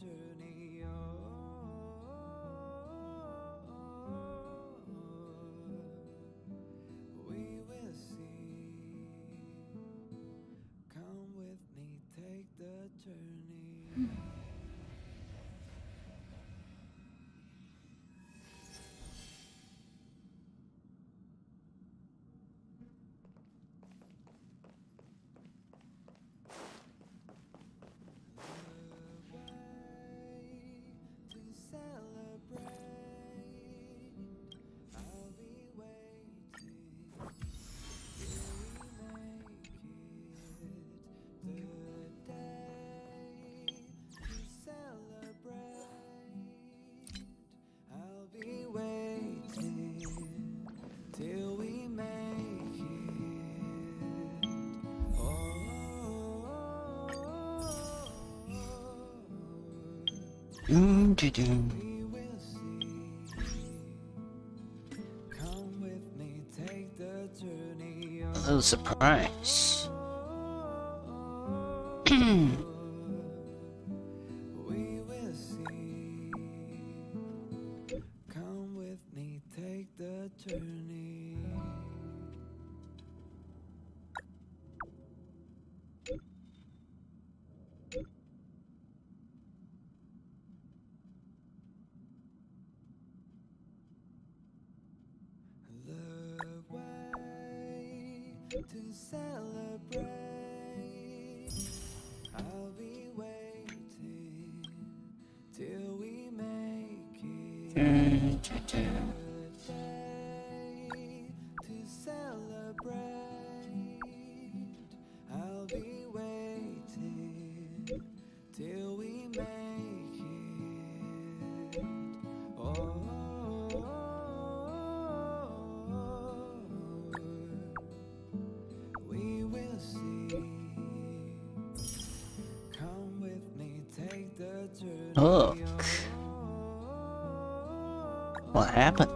journey. We will see. Come with me, take the journey. To celebrate, I'll be waiting till we make it the day. To celebrate, I'll be waiting till we make it. Doo-doo. We will see. Come with me, take the journey. A little surprise. We will see. Come with me, take the journey. The way to celebrate, I'll be waiting till we make it. The day to celebrate, I'll be waiting till we make it. We will see. Come with me, take the journey. Look. What happened?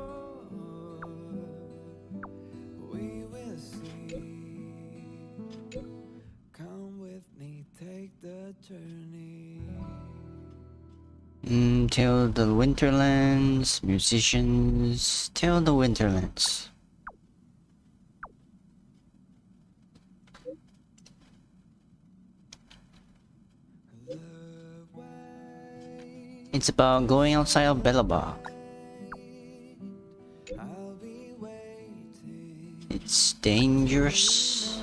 We will see. Come with me, take the journey. Tell the Winterlands, musicians, tell the Winterlands. The way It's about going outside of Bellaba. I'll be waiting. It's dangerous.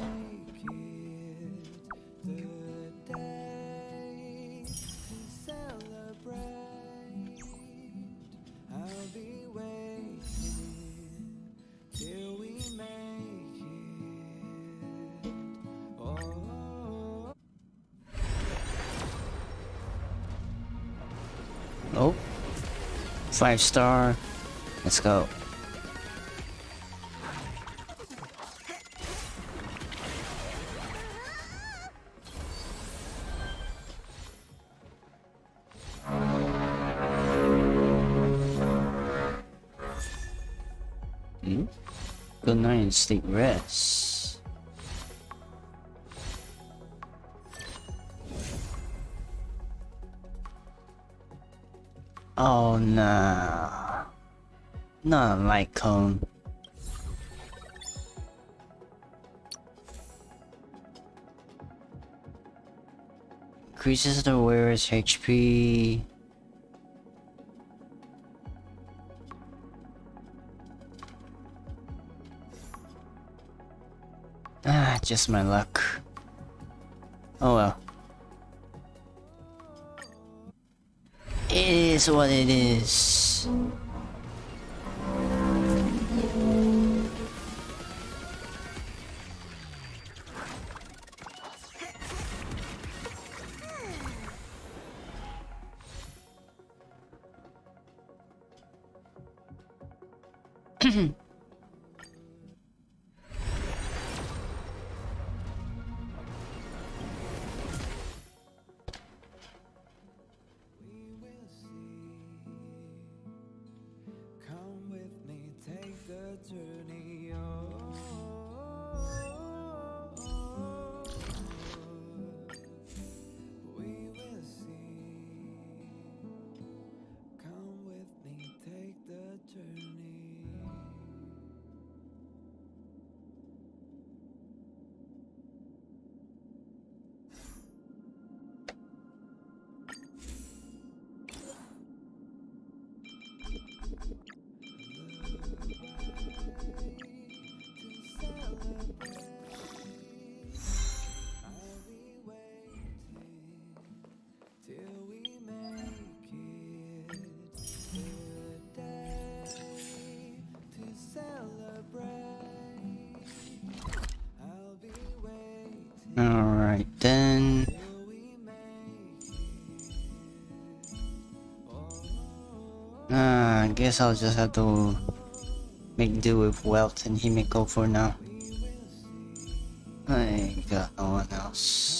Make it the day to celebrate. I'll be waiting till we make it. Oh. 5-star. Let's go. Good night and sleep rest. Oh no. Not a light cone. Increases the wearer's HP. Ah, just my luck. Oh well. It is what it is. We will see. Come with me, take the journey. We will see. then I guess I'll just have to make do with Wealth and Himiko for now. I got no one else.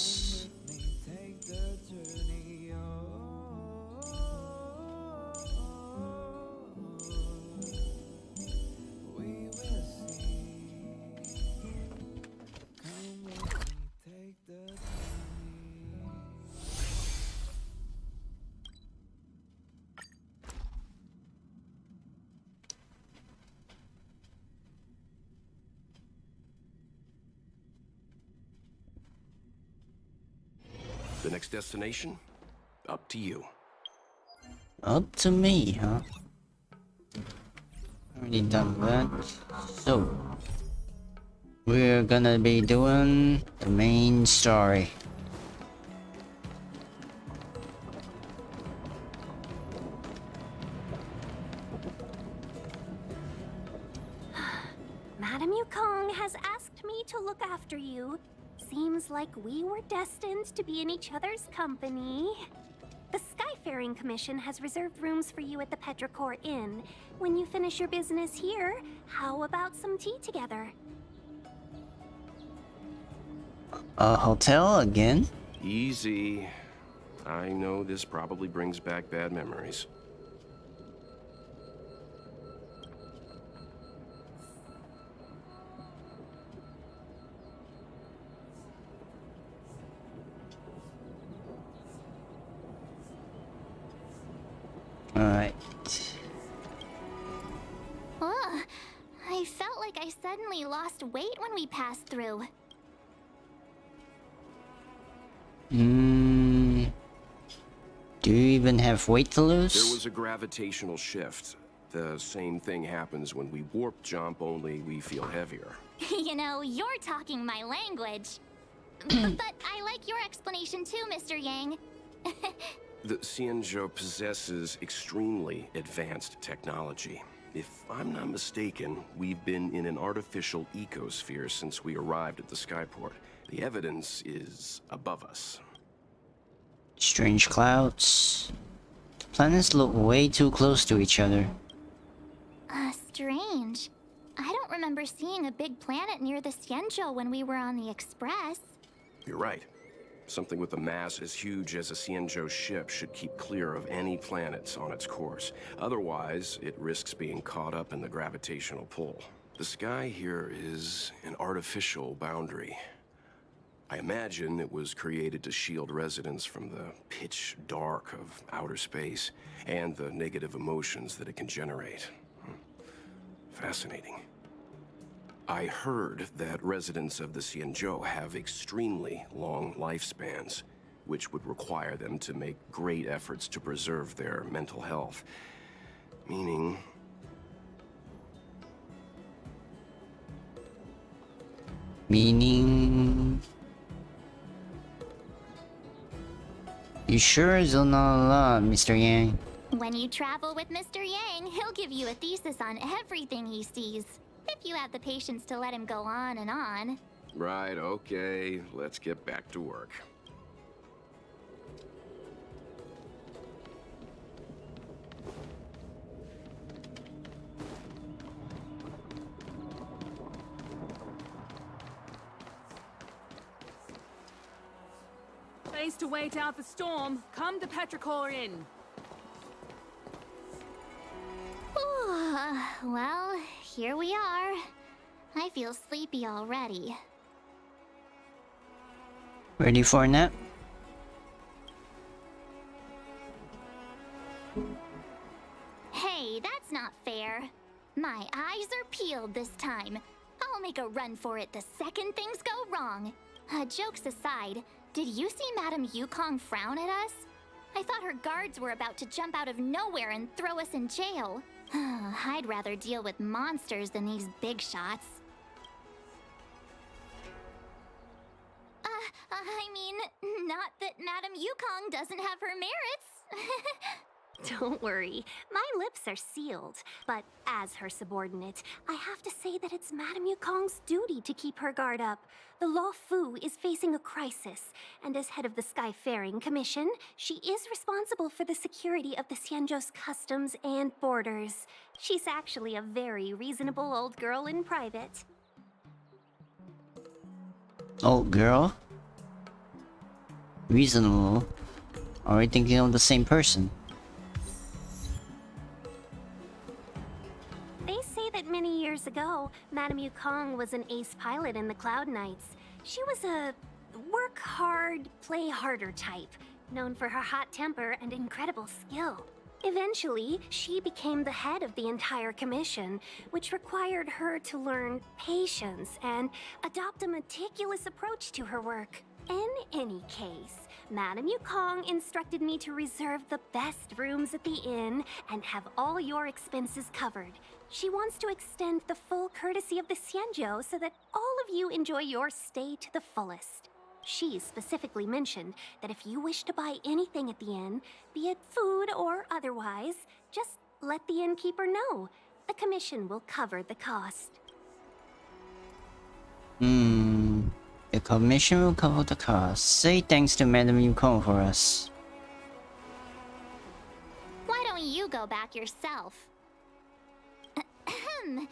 The next destination? Up to you. Up to me, huh? Already done that. So, we're gonna be doing the main story. Madam Yukong has asked me to look after you. Seems like we were destined to be in each other's company. The Skyfaring Commission has reserved rooms for you at the Petrichor Inn. When you finish your business here, how about some tea together? A hotel again? Easy. I know this probably brings back bad memories. Alright. Ugh, I felt like I suddenly lost weight when we passed through. Do you even have weight to lose? There was a gravitational shift. The same thing happens when we warp jump, only we feel heavier. You know, you're talking my language. But I like your explanation too, Mr. Yang. The Xianzhou possesses extremely advanced technology. If I'm not mistaken, we've been in an artificial ecosphere since we arrived at the Skyport. The evidence is above us. Strange clouds. The planets look way too close to each other. Strange. I don't remember seeing a big planet near the Xianzhou when we were on the Express. You're right. Something with a mass as huge as a Xianzhou ship should keep clear of any planets on its course. Otherwise, it risks being caught up in the gravitational pull. The sky here is an artificial boundary. I imagine it was created to shield residents from the pitch dark of outer space and the negative emotions that it can generate. Fascinating. I heard that residents of the Xianzhou have extremely long lifespans, which would require them to make great efforts to preserve their mental health. Meaning... You sure is not a lot, Mr. Yang. When you travel with Mr. Yang, he'll give you a thesis on everything he sees. If you have the patience to let him go on and on. Right, okay. Let's get back to work. Place to wait out the storm. Come to Petrichor Inn. Well, here we are. I feel sleepy already. Ready for a nap? Hey, that's not fair. My eyes are peeled this time. I'll make a run for it the second things go wrong. Jokes aside, did you see Madame Yukong frown at us? I thought her guards were about to jump out of nowhere and throw us in jail. I'd rather deal with monsters than these big shots. I mean, not that Madame Yukong doesn't have her merits. Don't worry, my lips are sealed. But as her subordinate, I have to say that it's Madame Yukong's duty to keep her guard up. The Law Fu is facing a crisis, and as head of the Skyfaring Commission, she is responsible for the security of the Xianzhou's customs and borders. She's actually a very reasonable old girl in private. Old girl? Reasonable? Are we thinking of the same person? They say that many years ago, Madame Yukong was an ace pilot in the Cloud Knights. She was a work hard, play harder type, known for her hot temper and incredible skill. Eventually, she became the head of the entire commission, which required her to learn patience and adopt a meticulous approach to her work. In any case, Madame Yukong instructed me to reserve the best rooms at the inn and have all your expenses covered. She wants to extend the full courtesy of the Xianzhou so that all of you enjoy your stay to the fullest. She specifically mentioned that if you wish to buy anything at the inn, be it food or otherwise, just let the innkeeper know. The commission will cover the cost. The commission will cover the cost. Say thanks to Madame Yukong for us. Why don't you go back yourself? Seeing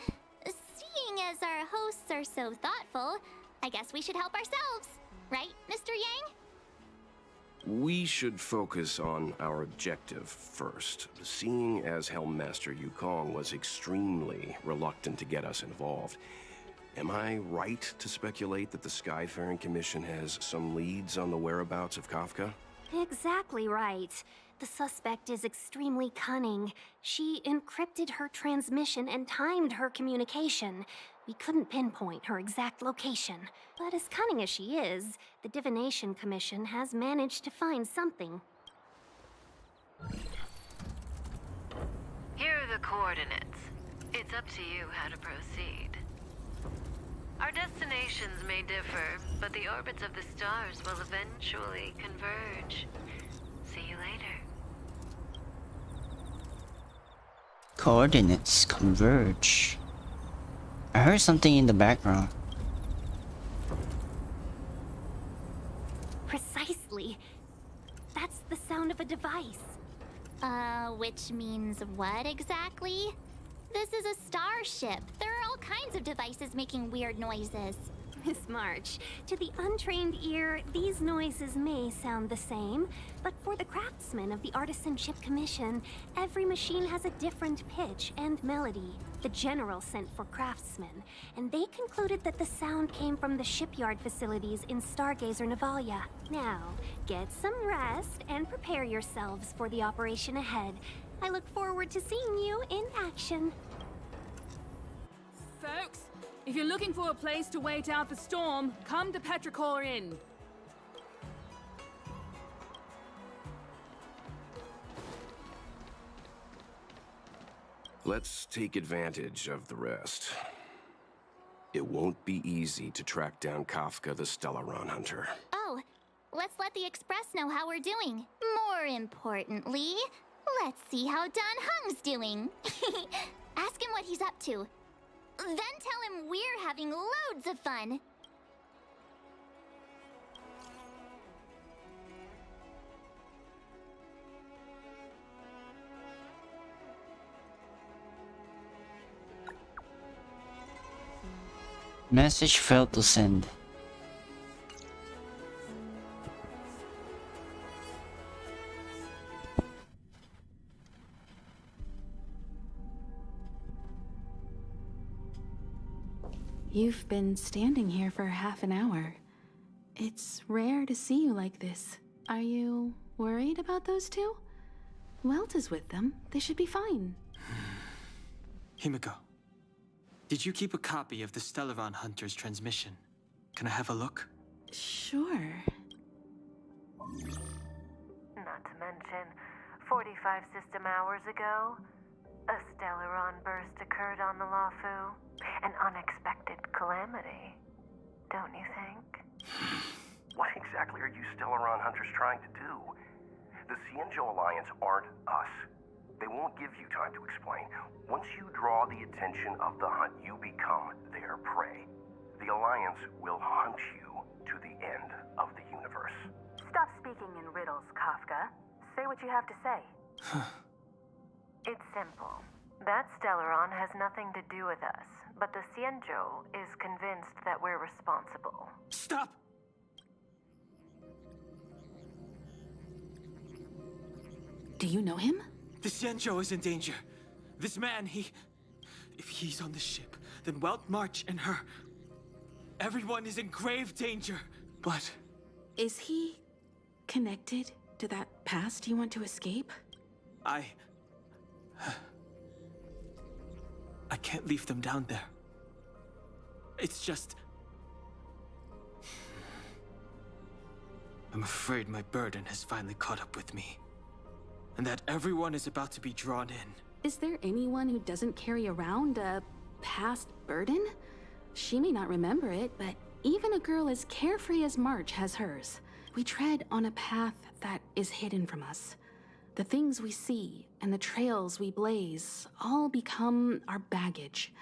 as our hosts are so thoughtful, I guess we should help ourselves. Right, Mr. Yang? We should focus on our objective first. Seeing as Helmmaster Yukong was extremely reluctant to get us involved, am I right to speculate that the Skyfaring Commission has some leads on the whereabouts of Kafka? Exactly right. The suspect is extremely cunning. She encrypted her transmission and timed her communication. We couldn't pinpoint her exact location. But as cunning as she is, the Divination Commission has managed to find something. Here are the coordinates. It's up to you how to proceed. Our destinations may differ, but the orbits of the stars will eventually converge. See you later. Coordinates converge. I heard something in the background. Precisely. That's the sound of a device. Which means what exactly? This is a starship. There are all kinds of devices making weird noises. Miss March, to the untrained ear, these noises may sound the same, but for the craftsmen of the Artisanship Commission, every machine has a different pitch and melody. The General sent for craftsmen, and they concluded that the sound came from the shipyard facilities in Stargazer Navalia. Now, get some rest and prepare yourselves for the operation ahead. I look forward to seeing you in action. Folks, if you're looking for a place to wait out the storm, come to Petrichor Inn. Let's take advantage of the rest. It won't be easy to track down Kafka the Stellaron Hunter. Oh, let's let the Express know how we're doing. More importantly, let's see how Don Hung's doing. Ask him what he's up to. Then tell him we're having loads of fun. Message failed to send. You've been standing here for half an hour. It's rare to see you like this. Are you worried about those two? Welt is with them. They should be fine. Himiko, did you keep a copy of the Stellaron Hunter's transmission? Can I have a look? Sure. Not to mention, 45 system hours ago, a Stellaron burst occurred on the Lafu. An unexpected calamity, don't you think? What exactly are you Stellaron Hunters trying to do? The Xianzhou Alliance aren't us. They won't give you time to explain. Once you draw the attention of the hunt, you become their prey. The Alliance will hunt you to the end of the universe. Stop speaking in riddles, Kafka. Say what you have to say. It's simple. That Stellaron has nothing to do with us, but the Xianzhou is convinced that we're responsible. Stop! Do you know him? The Xianzhou is in danger. This man, if he's on the ship, then Welt March and her... Everyone is in grave danger. But... Is he connected to that past you want to escape? I can't leave them down there. It's just... I'm afraid my burden has finally caught up with me. And that everyone is about to be drawn in. Is there anyone who doesn't carry around a past burden? She may not remember it, but even a girl as carefree as March has hers. We tread on a path that is hidden from us. The things we see and the trails we blaze all become our baggage.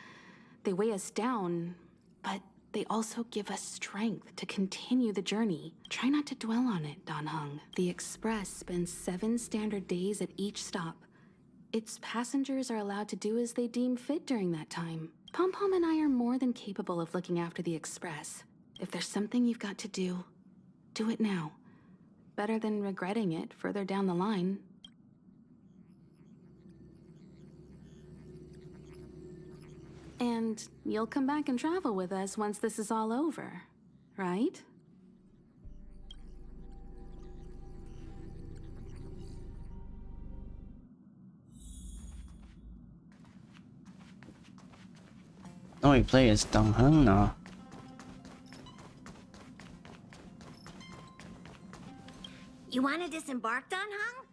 They weigh us down, but they also give us strength to continue the journey. Try not to dwell on it, Dan Heng. The Express spends 7 standard days at each stop. Its passengers are allowed to do as they deem fit during that time. Pom Pom and I are more than capable of looking after the Express. If there's something you've got to do, do it now. Better than regretting it further down the line. And you'll come back and travel with us once this is all over, right? Oh, we play as Dan Heng now. You want to disembark, Dan Heng?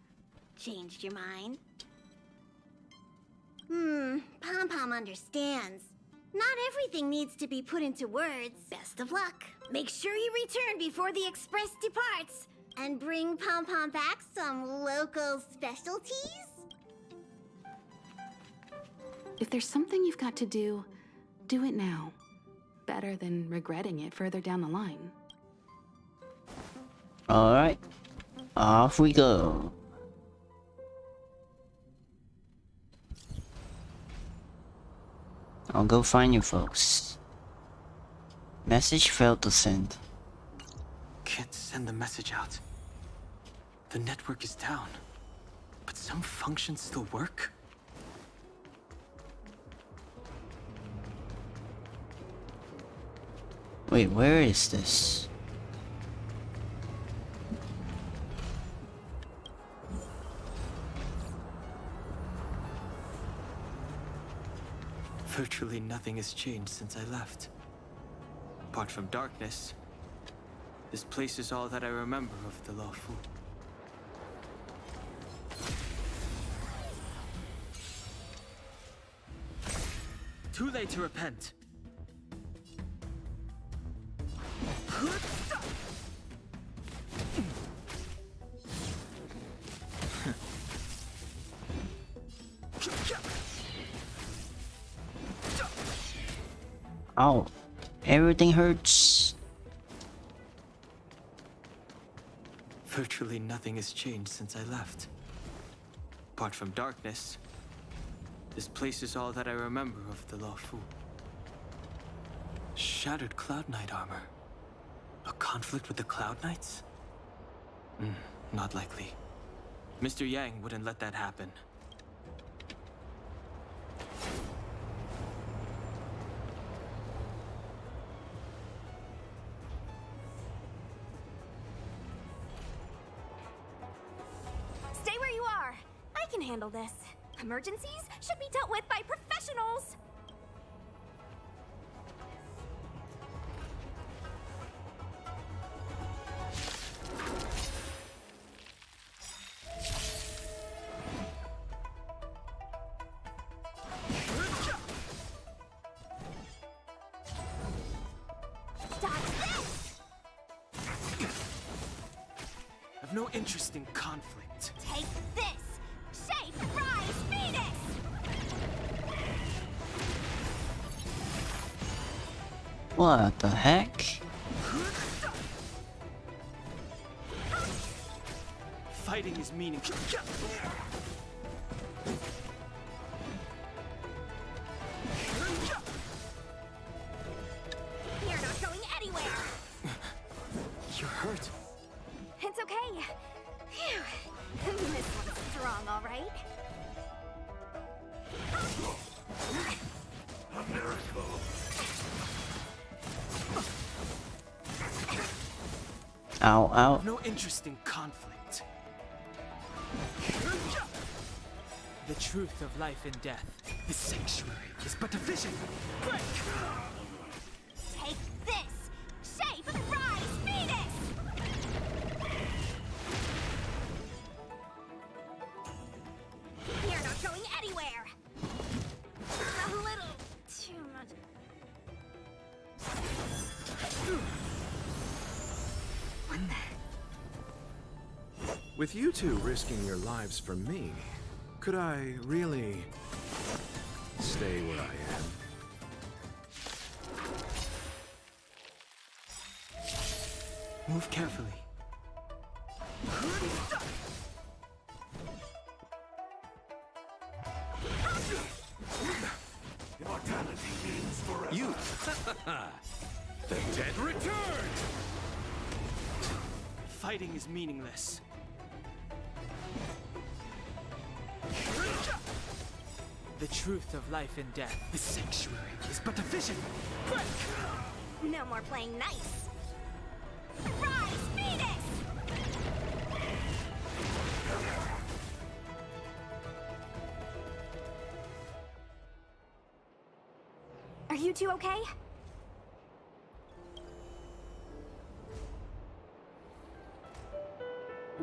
Changed your mind? Pom Pom understands. Not everything needs to be put into words. Best of luck. Make sure you return before the Express departs. And bring Pom Pom back some local specialties? If there's something you've got to do it now. Better than regretting it further down the line. Alright, off we go. I'll go find you folks. Message failed to send. Can't send the message out. The network is down. But some functions still work? Wait, where is this? Virtually nothing has changed since I left. Apart from darkness, this place is all that I remember of the Lawful. Too late to repent. Ow, everything hurts. Virtually nothing has changed since I left. Apart from darkness, this place is all that I remember of the Lawful. Shattered Cloud Knight armor. A conflict with the Cloud Knights? Not likely. Mr. Yang wouldn't let that happen. Stay where you are. I can handle this. Emergencies should be dealt with by professionals. I've no interest in conflict. Take this! Shape, rise, What the heck? Fighting is meaning. You're not going anywhere. You're hurt. It's okay. Phew. This one's strong, all right? A miracle. Ow, ow. No interest in conflict. The truth of life and death. The sanctuary is but a vision. Break! Take this! Shape! Rise! Venus! You're not going anywhere! A little too much. What the? With you two risking your lives for me, could I really stay where I am? Move carefully. Immortality means forever. You! The dead return! Fighting is meaningless. The truth of life and death. The sanctuary is but a vision. Break! No more playing nice. Rise! Venus! Are you two okay?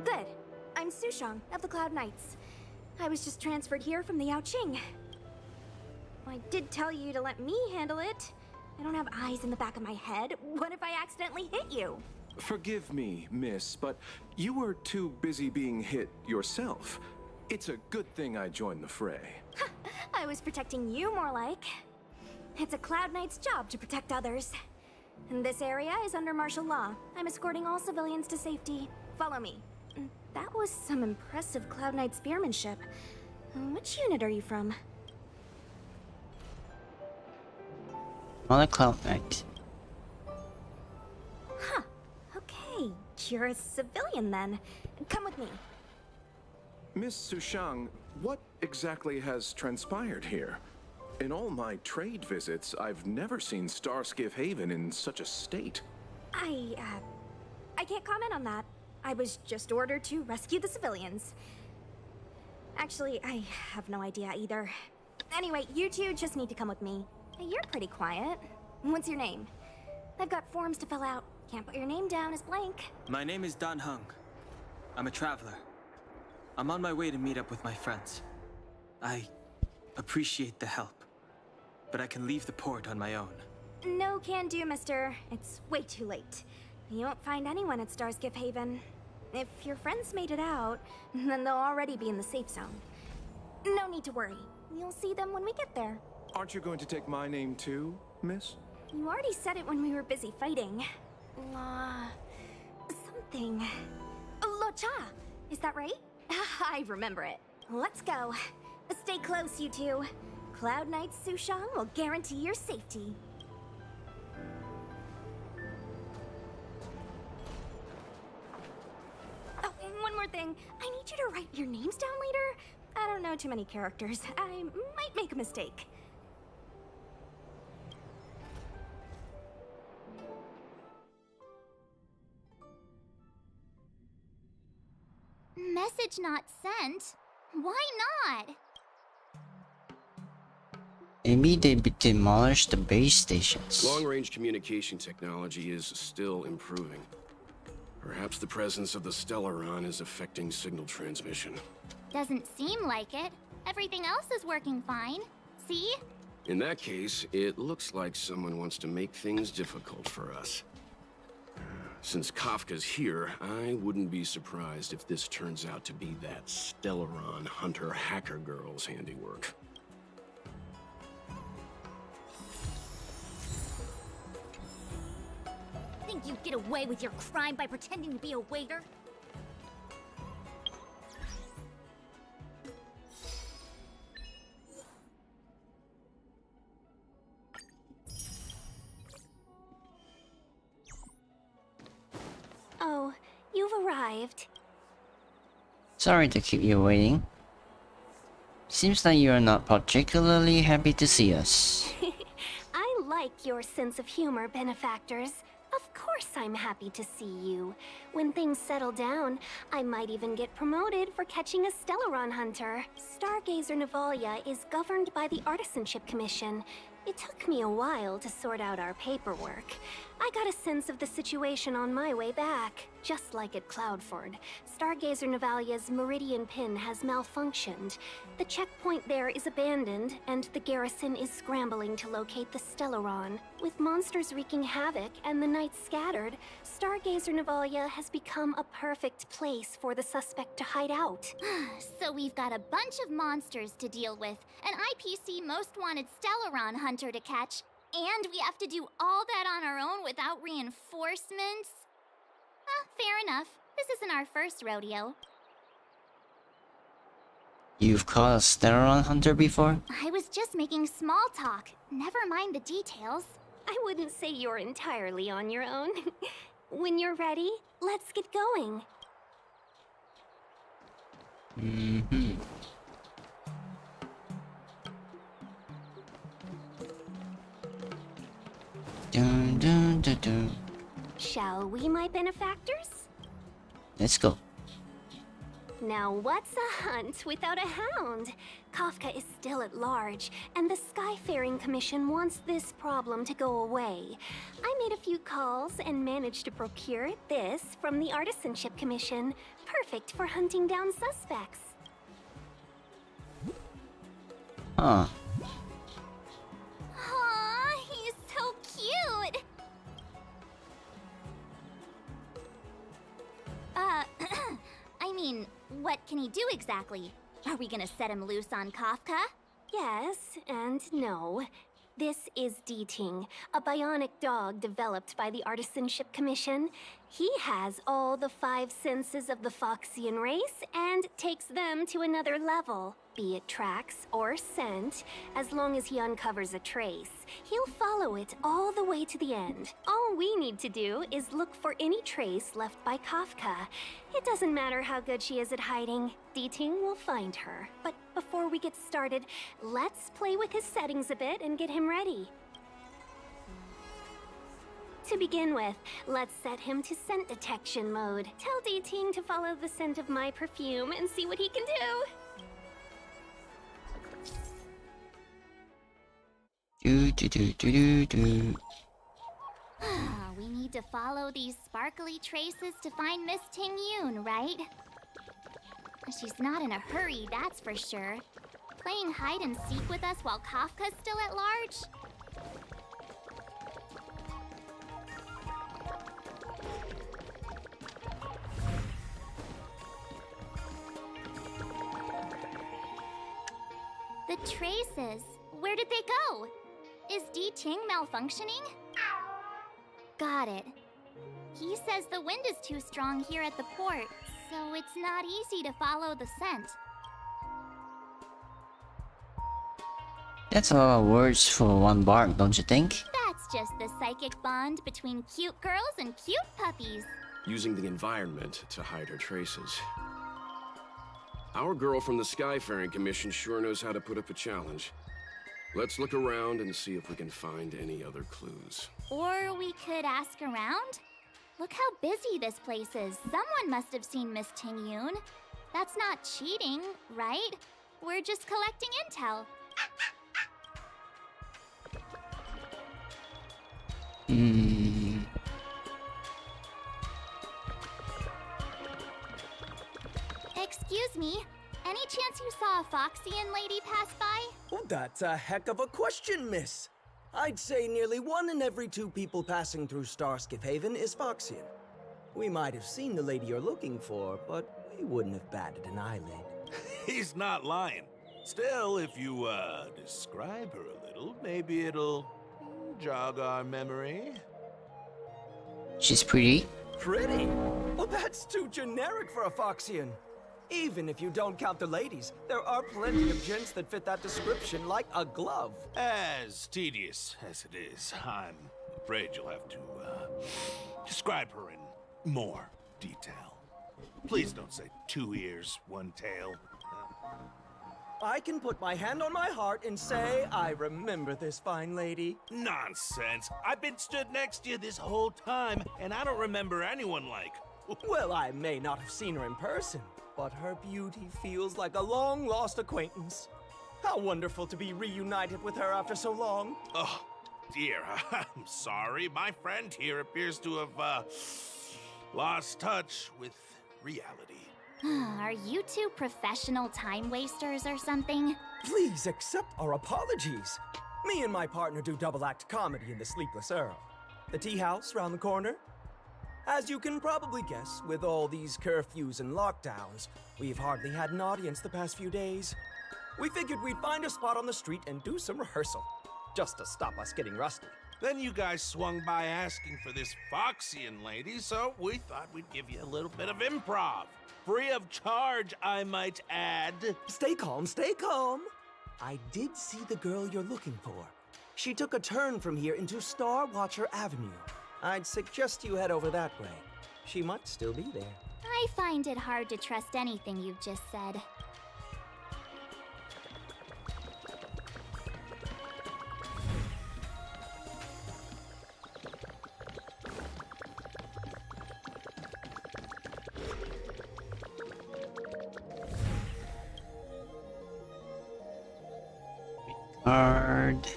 Good. I'm Sushang of the Cloud Knights. I was just transferred here from the Yaoqing. I did tell you to let me handle it. I don't have eyes in the back of my head. What if I accidentally hit you? Forgive me, miss, but you were too busy being hit yourself. It's a good thing I joined the fray. I was protecting you more like. It's a Cloud Knight's job to protect others. And this area is under martial law. I'm escorting all civilians to safety. Follow me. That was some impressive Cloud Knight spearmanship. Which unit are you from? Another Cloud Knight. Huh. Okay. You're a civilian then. Come with me. Miss Sushang, what exactly has transpired here? In all my trade visits, I've never seen Starskiff Haven in such a state. I can't comment on that. I was just ordered to rescue the civilians. Actually, I have no idea either. Anyway, you two just need to come with me. You're pretty quiet. What's your name? I've got forms to fill out. Can't put your name down as blank. My name is Dan Hung. I'm a traveler. I'm on my way to meet up with my friends. I appreciate the help, but I can leave the port on my own. No can do, mister. It's way too late. You won't find anyone at Starskiff Haven. If your friends made it out, then they'll already be in the safe zone. No need to worry. You'll see them when we get there. Aren't you going to take my name too, miss? You already said it when we were busy fighting. Something. Lo-cha! Is that right? I remember it. Let's go. Stay close, you two. Cloud Knight Sushang will guarantee your safety. Oh, one more thing. I need you to write your names down later. I don't know too many characters. I might make a mistake. Message not sent? Why not? Maybe they demolished the base stations. Long-range communication technology is still improving. Perhaps the presence of the Stellaron is affecting signal transmission. Doesn't seem like it. Everything else is working fine. See? In that case, it looks like someone wants to make things difficult for us. Since Kafka's here, I wouldn't be surprised if this turns out to be that Stellaron hunter hacker girl's handiwork. Think you'd get away with your crime by pretending to be a waiter? Oh, you've arrived. Sorry to keep you waiting. Seems like you're not particularly happy to see us. I like your sense of humor, benefactors. Of course I'm happy to see you. When things settle down, I might even get promoted for catching a Stellaron hunter. Stargazer Navalia is governed by the Artisanship Commission. It took me a while to sort out our paperwork. I got a sense of the situation on my way back. Just like at Cloudford, Stargazer Navalia's Meridian Pin has malfunctioned. The checkpoint there is abandoned, and the garrison is scrambling to locate the Stellaron. With monsters wreaking havoc and the night scattered, Stargazer Navalia has become a perfect place for the suspect to hide out. So we've got a bunch of monsters to deal with, an IPC most wanted Stellaron hunter to catch, and we have to do all that on our own without reinforcements? Fair enough. This isn't our first rodeo. You've caught a Stellaron hunter before? I was just making small talk. Never mind the details. I wouldn't say you're entirely on your own. When you're ready, let's get going. Mm-hmm. Dun, dun, dun, dun. Shall we, my benefactors? Let's go. Now what's a hunt without a hound? Kafka is still at large, and the Skyfaring Commission wants this problem to go away. I made a few calls and managed to procure this from the Artisanship Commission. Perfect for hunting down suspects. Huh. Aw, he's so cute! I mean, what can he do exactly? Are we gonna set him loose on Kafka? Yes and no. This is D-Ting, a bionic dog developed by the Artisanship Commission. He has all the 5 senses of the Foxian race and takes them to another level. Be it tracks or scent, as long as he uncovers a trace, he'll follow it all the way to the end. All we need to do is look for any trace left by Kafka. It doesn't matter how good she is at hiding, D-Ting will find her. But before we get started, let's play with his settings a bit and get him ready. To begin with, let's set him to scent detection mode. Tell D-Ting to follow the scent of my perfume and see what he can do. We need to follow these sparkly traces to find Miss Ting Yoon, right? She's not in a hurry, that's for sure. Playing hide and seek with us while Kafka's still at large? The traces. Where did they go? Is D-Ting malfunctioning? Got it. He says the wind is too strong here at the port, so it's not easy to follow the scent. That's a lot of words for one bark, don't you think? That's just the psychic bond between cute girls and cute puppies. Using the environment to hide her traces. Our girl from the Skyfaring Commission sure knows how to put up a challenge. Let's look around and see if we can find any other clues. Or we could ask around? Look how busy this place is. Someone must have seen Miss Ting Yoon. That's not cheating, right? We're just collecting intel. Excuse me, any chance you saw a Foxian lady pass by? Oh, that's a heck of a question, miss. I'd say nearly 1 in every 2 people passing through Starskiff Haven is Foxian. We might have seen the lady you're looking for, but we wouldn't have batted an eyelid. He's not lying. Still, if you, describe her a little, maybe it'll jog our memory. She's pretty. Pretty? Well, that's too generic for a Foxian. Even if you don't count the ladies, there are plenty of gents that fit that description like a glove. As tedious as it is, I'm afraid you'll have to, describe her in more detail. Please don't say 2 ears, 1 tail. I can put my hand on my heart and say I remember this fine lady. Nonsense. I've been stood next to you this whole time, and I don't remember anyone like... Well, I may not have seen her in person, but her beauty feels like a long-lost acquaintance. How wonderful to be reunited with her after so long. Oh, dear. I'm sorry. My friend here appears to have, lost touch with reality. Are you two professional time wasters or something? Please accept our apologies. Me and my partner do double-act comedy in the Sleepless Earl. The tea house round the corner. As you can probably guess, with all these curfews and lockdowns, we've hardly had an audience the past few days. We figured we'd find a spot on the street and do some rehearsal, just to stop us getting rusty. Then you guys swung by asking for this Foxian lady, so we thought we'd give you a little bit of improv. Free of charge, I might add. Stay calm, stay calm. I did see the girl you're looking for. She took a turn from here into Star Watcher Avenue. I'd suggest you head over that way. She might still be there. I find it hard to trust anything you've just said. Card.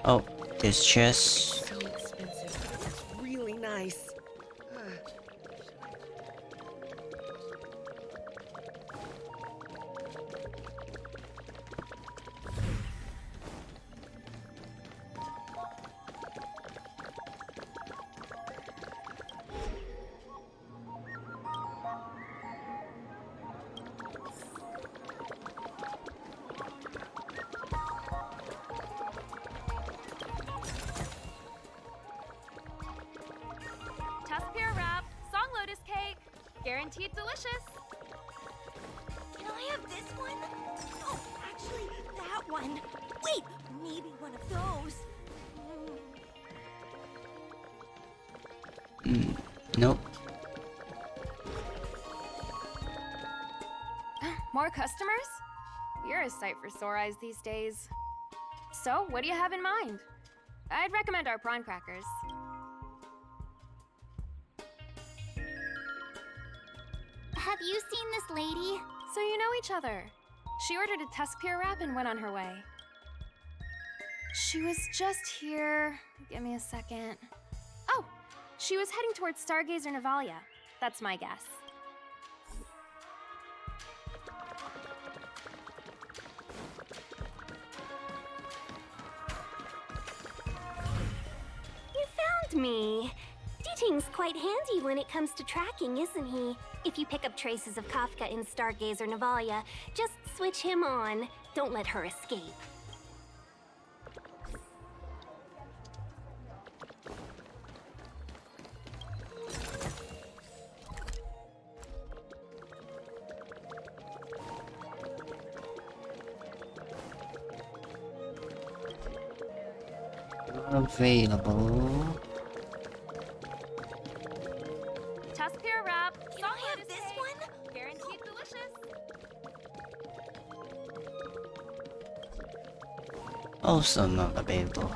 Oh, this chest. So expensive, but it's really nice. Guaranteed delicious. Can I have this one? Oh, actually, that one. Wait, maybe one of those. Nope. More customers? You're a sight for sore eyes these days. So, what do you have in mind? I'd recommend our prawn crackers. Have you seen this lady? So you know each other. She ordered a Tuskpier wrap and went on her way. She was just here. Give me a second. Oh, she was heading towards Stargazer Navalia. That's my guess. You found me. Deeting's quite handy when it comes to tracking, isn't he? If you pick up traces of Kafka in Stargazer Navalia, just switch him on. Don't let her escape. Available. Tuskpier wrap. Can I have this one? Guaranteed delicious. Also not available.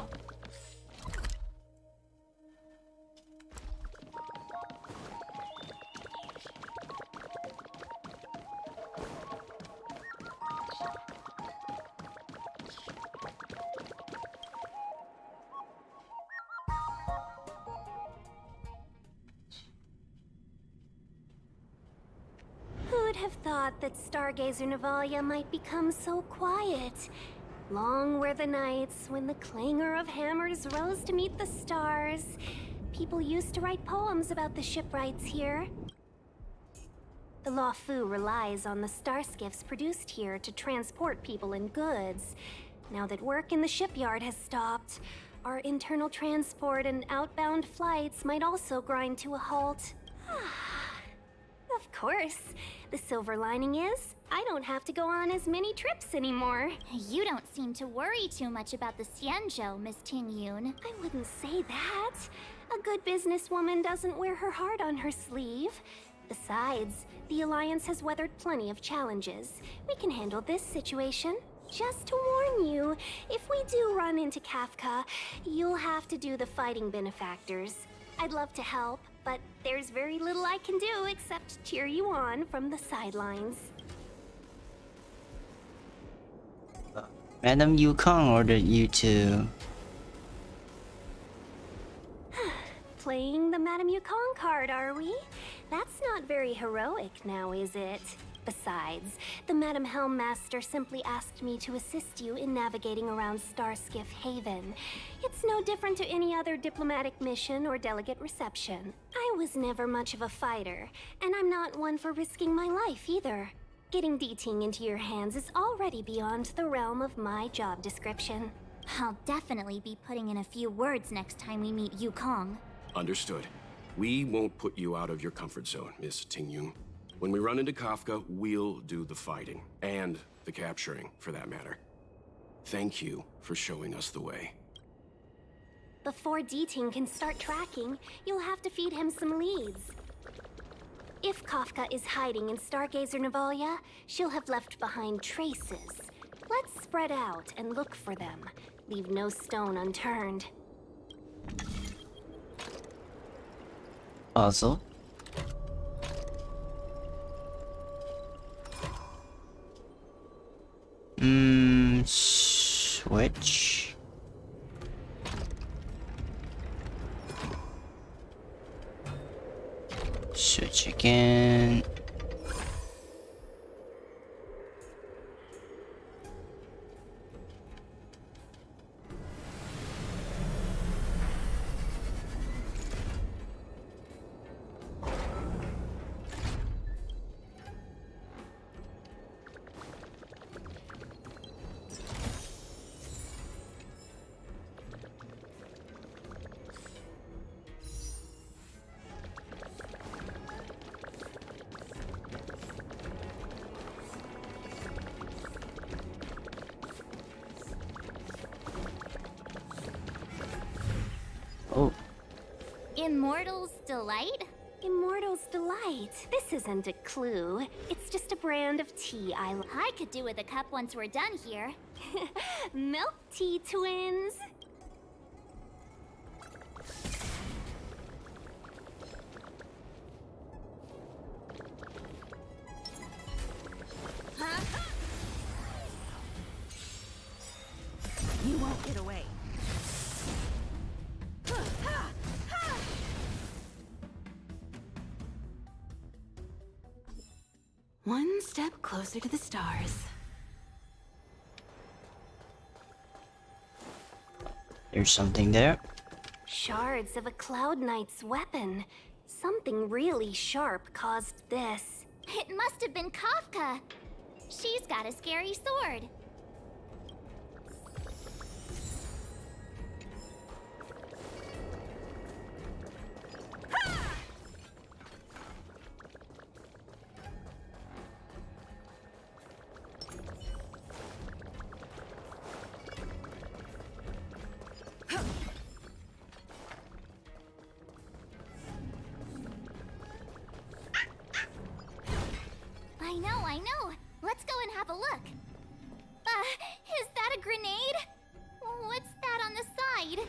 Who'd have thought that Stargazer Navalia might become so quiet? Long were the nights when the clangor of hammers rose to meet the stars. People used to write poems about the shipwrights here. The Law Fu relies on the star skiffs produced here to transport people and goods. Now that work in the shipyard has stopped, our internal transport and outbound flights might also grind to a halt. Of course. The silver lining is, I don't have to go on as many trips anymore. You don't seem to worry too much about the Xianzhou, Miss Tingyun. I wouldn't say that. A good businesswoman doesn't wear her heart on her sleeve. Besides, the Alliance has weathered plenty of challenges. We can handle this situation. Just to warn you, if we do run into Kafka, you'll have to do the fighting benefactors. I'd love to help, but there's very little I can do except cheer you on from the sidelines. Madam Yukong ordered you to... Playing the Madame Yukong card, are we? That's not very heroic now, is it? Besides, the Madame Helmmaster simply asked me to assist you in navigating around Starskiff Haven. It's no different to any other diplomatic mission or delegate reception. I was never much of a fighter, and I'm not one for risking my life either. Getting D-Ting into your hands is already beyond the realm of my job description. I'll definitely be putting in a few words next time we meet Yukong. Understood. We won't put you out of your comfort zone, Miss Tingyun. When we run into Kafka, we'll do the fighting. And the capturing, for that matter. Thank you for showing us the way. Before D-Ting can start tracking, you'll have to feed him some leads. If Kafka is hiding in Stargazer Navalia, she'll have left behind traces. Let's spread out and look for them. Leave no stone unturned. Puzzle. Switch. Switch again. Oh. Immortal's Delight? Immortal's Delight. This isn't a clue. It's just a brand of tea I could do with a cup once we're done here. Milk tea twins. You won't get away. One step closer to the stars. There's something there. Shards of a Cloud Knight's weapon. Something really sharp caused this. It must have been Kafka. She's got a scary sword. I know. Let's go and have a look. Is that a grenade? What's that on the side?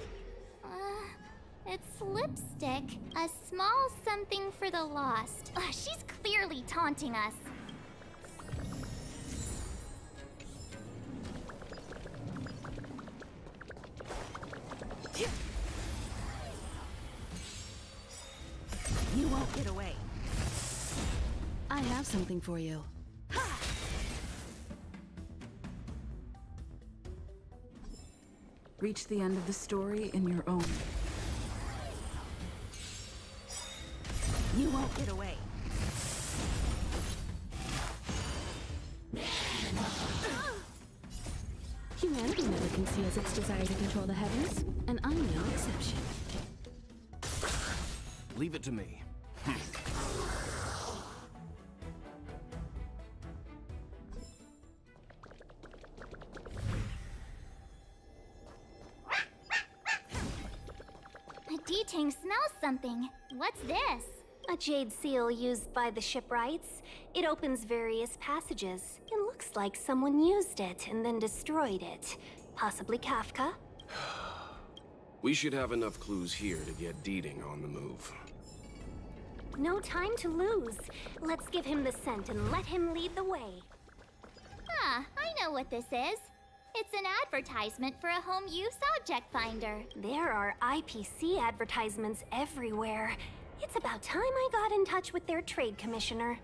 It's lipstick. A small something for the lost. She's clearly taunting us. You won't get away. I have something for you. Reach the end of the story in your own. You won't get away. Humanity never conceals its desire to control the heavens, and I'm no exception. Leave it to me. D-Tang smells something. What's this? A jade seal used by the shipwrights. It opens various passages. It looks like someone used it and then destroyed it. Possibly Kafka. We should have enough clues here to get Deeding on the move. No time to lose. Let's give him the scent and let him lead the way. Ah, I know what this is. It's an advertisement for a home use object finder. There are IPC advertisements everywhere. It's about time I got in touch with their trade commissioner.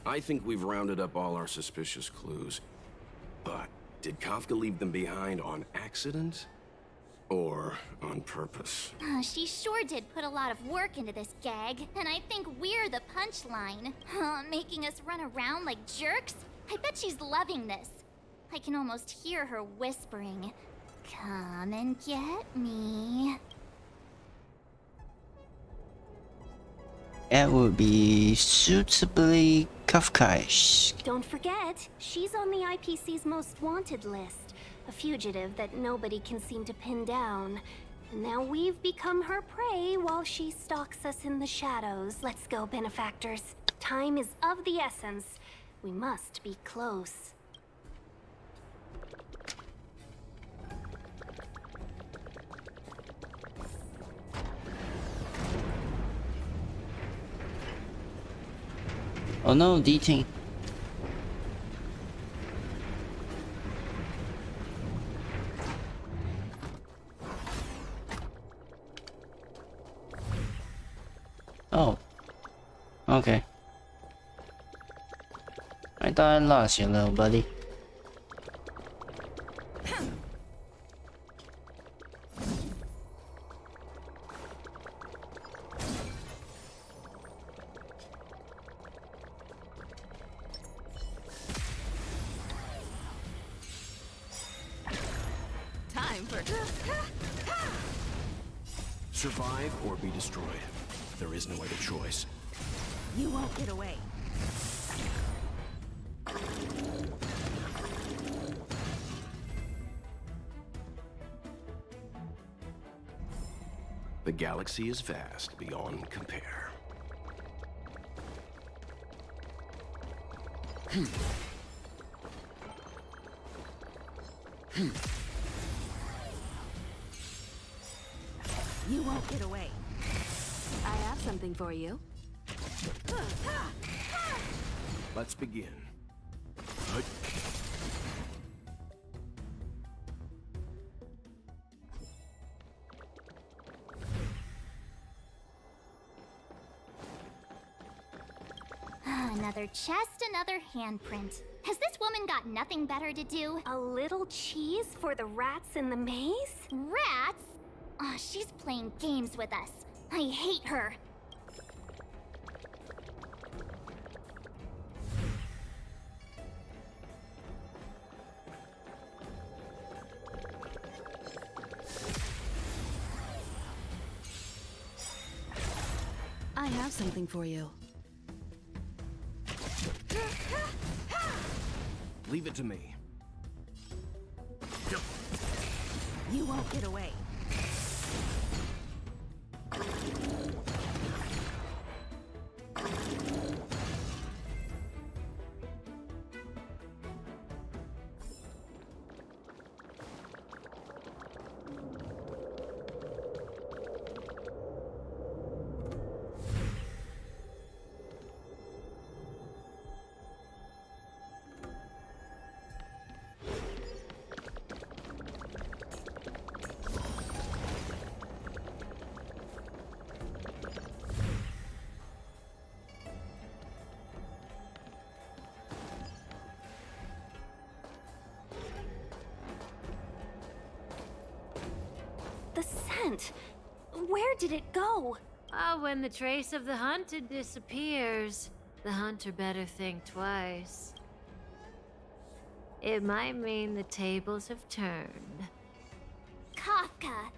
I think we've rounded up all our suspicious clues. But did Kafka leave them behind on accident? Or on purpose? She sure did put a lot of work into this gag, and I think we're the punchline. Making us run around like jerks? I bet she's loving this. I can almost hear her whispering, "Come and get me." That would be suitably Kafkaish. Don't forget, she's on the IPC's most wanted list. A fugitive that nobody can seem to pin down. And now we've become her prey while she stalks us in the shadows. Let's go, benefactors. Time is of the essence. We must be close. Oh no, D-Ting. Oh. Okay. I thought I lost you, little buddy. Time for... Survive or be destroyed. There is no other choice. You won't get away. The galaxy is vast beyond compare. You won't get away. I have something for you. Let's begin. Another chest, another handprint. Has this woman got nothing better to do? A little cheese for the rats in the maze? Rats? Oh, she's playing games with us. I hate her. I have something for you. Leave it to me. You won't get away. The scent. Where did it go? Ah, when the trace of the hunted disappears, The hunter better think twice. It might mean the tables have turned. Kafka!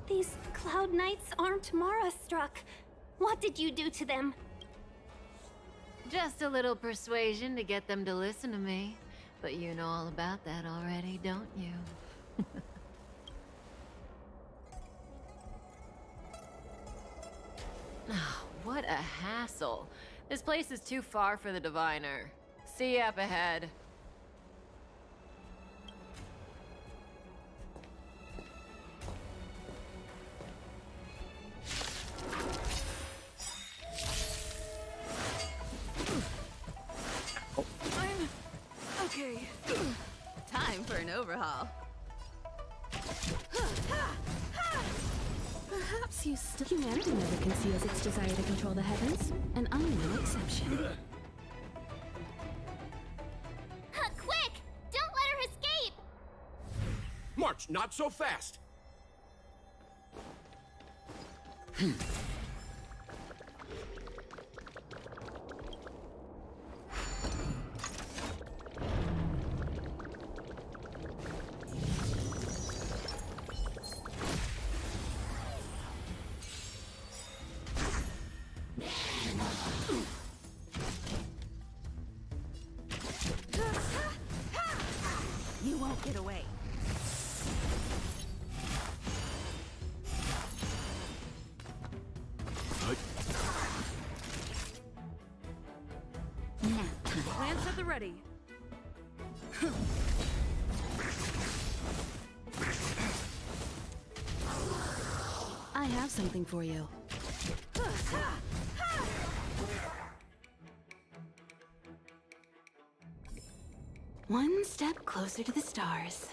These Cloud Knights aren't Mara-struck. What did you do to them? Just a little persuasion to get them to listen to me. But you know all about that already, don't you? Oh, what a hassle. This place is too far for the diviner. See you up ahead. I'm okay. Time for an overhaul. Perhaps you still. Humanity never conceals its desire to control the heavens, and I'm no exception. Quick! Don't let her escape! March, not so fast! You won't get away. Lance at the ready. I have something for you. One step closer to the stars.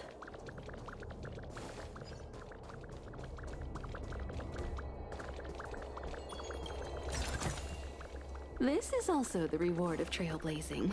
This is also the reward of trailblazing.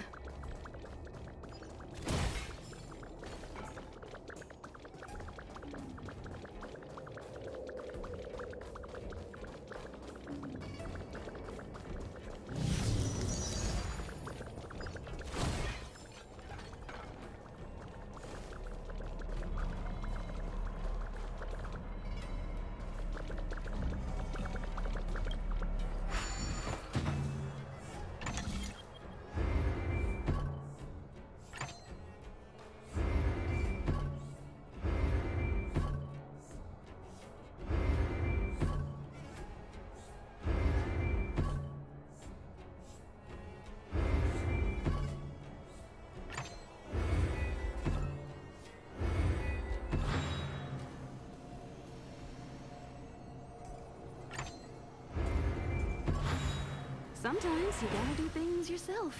Sometimes you gotta do things yourself.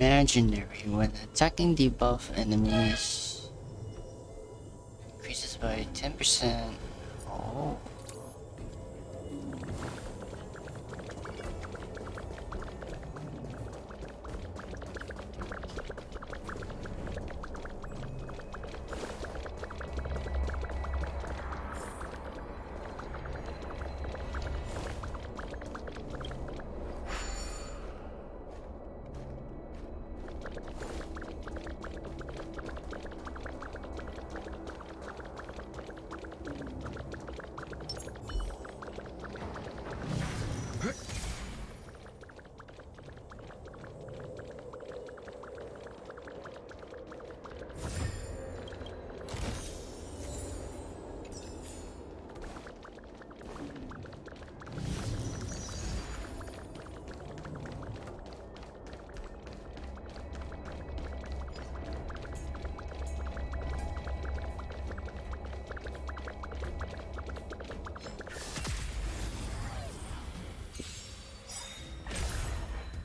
Legendary. When attacking debuff enemies increases by 10%. Oh.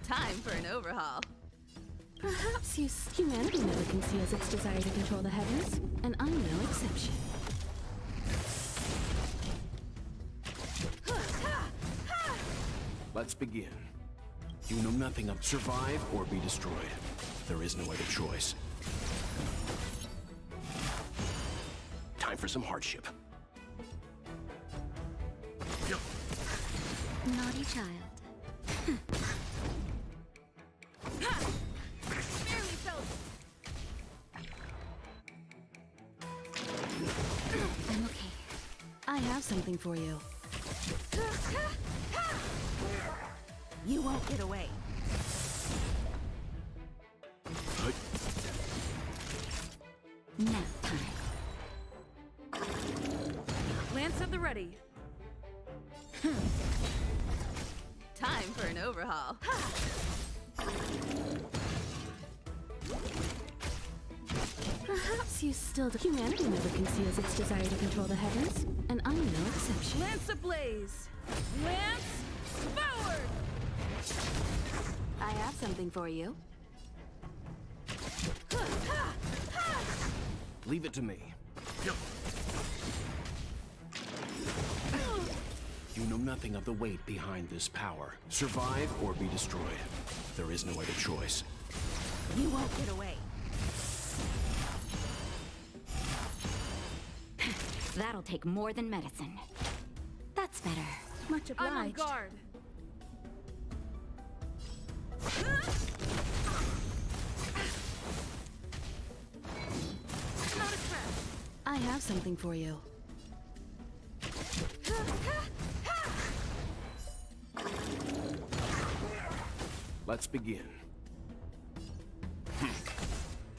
Time for an overhaul. Perhaps humanity never conceals its desire to control the heavens, and I'm no exception. Let's begin. You know nothing of survive or be destroyed. There is no other choice. Time for some hardship. Naughty child. I'm okay. I have something for you. You won't get away. Nap time. Lance at the ready. Time for an overhaul. Perhaps you still do. Humanity never conceals its desire to control the heavens, and I'm no exception. Lance ablaze. Lance forward. I have something for you. Leave it to me. You know nothing of the weight behind this power. Survive or be destroyed. There is no other choice. You won't get away. That'll take more than medicine. That's better. Much obliged. I'm on guard. I have something for you. Let's begin.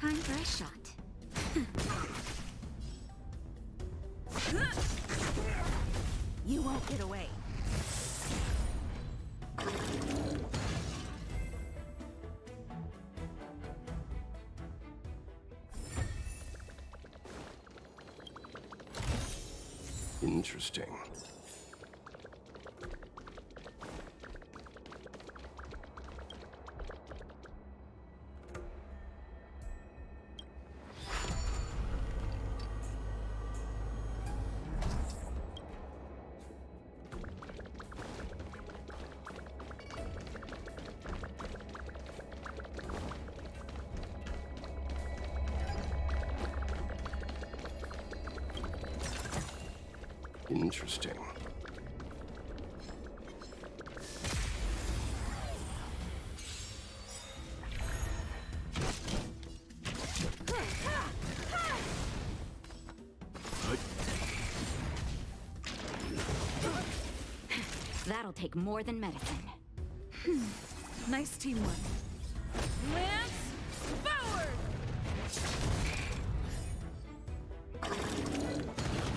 Time for a shot. You won't get away. Interesting. Interesting. That'll take more than medicine. Nice teamwork. Lance forward.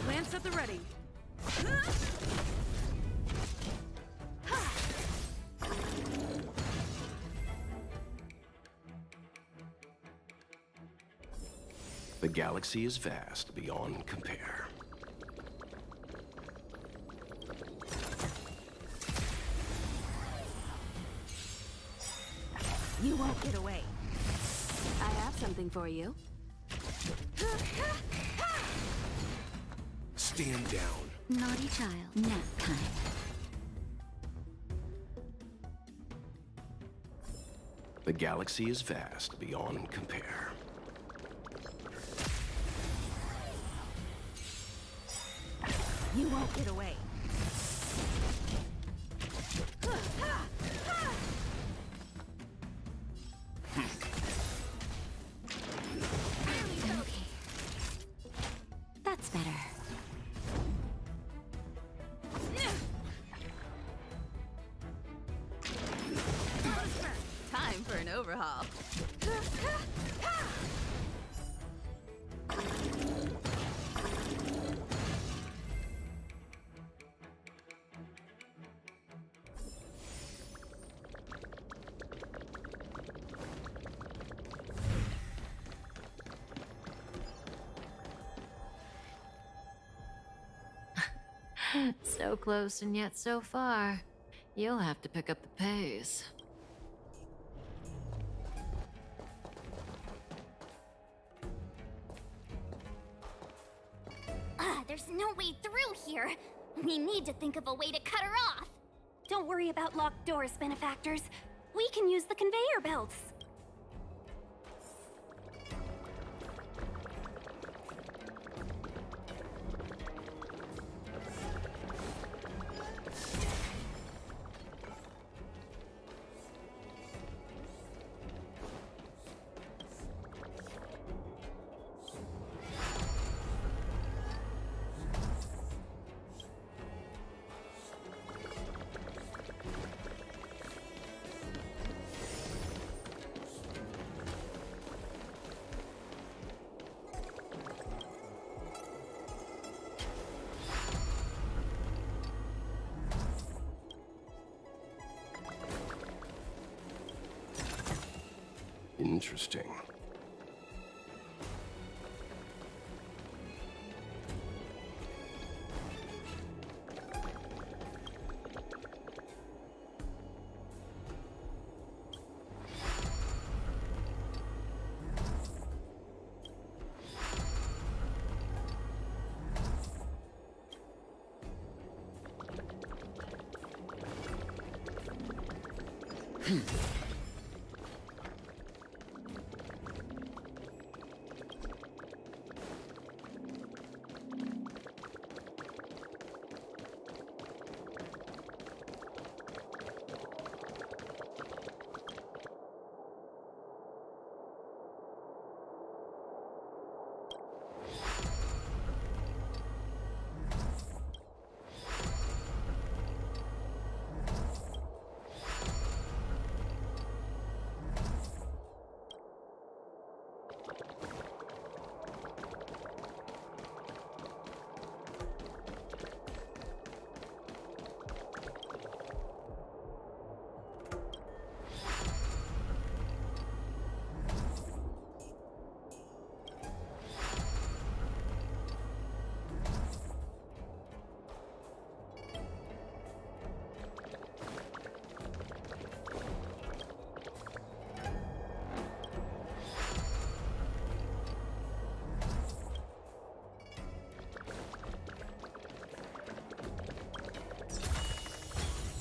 Lance at the ready. The galaxy is vast beyond compare. You won't get away. I have something for you. Stand down. Naughty child. Nap time. The galaxy is vast beyond compare. You won't get away. Okay. That's better. Time for an overhaul. So close and yet so far. You'll have to pick up the pace. There's no way through here. We need to think of a way to cut her off. Don't worry worry about locked doors, benefactors. We can use the conveyor belts. Interesting.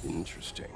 Interesting.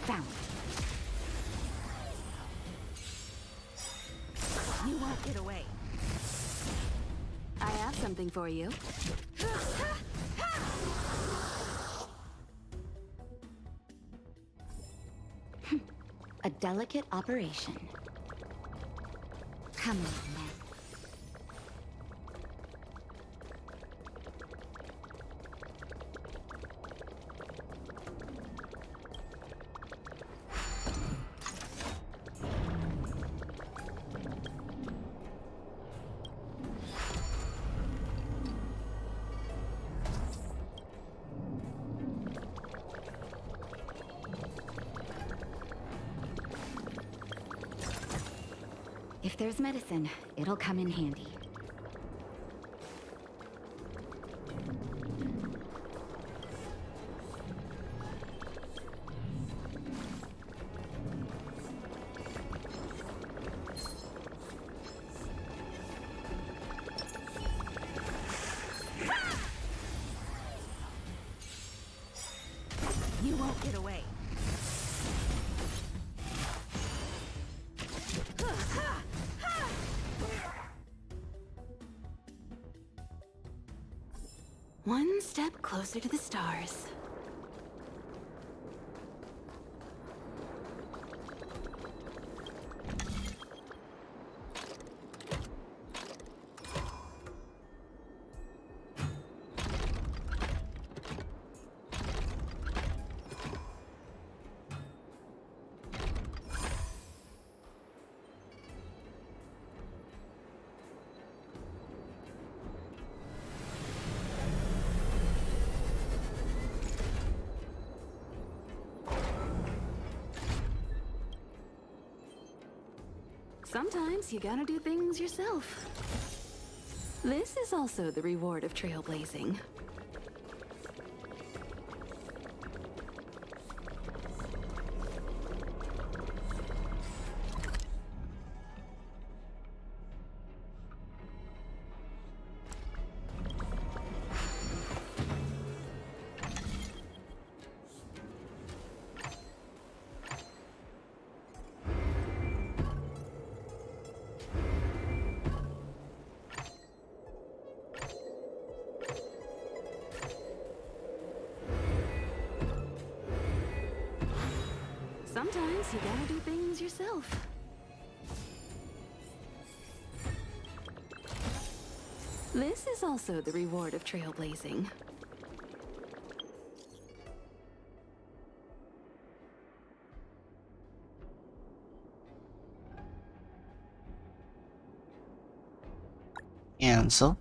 Found. You won't get away. I have something for you. A delicate operation. Come on, then. If there's medicine, it'll come in handy. You won't get away. One step closer to the stars. Sometimes you gotta do things yourself. This is also the reward of trailblazing. Sometimes you gotta do things yourself. This is also the reward of trailblazing. Cancel.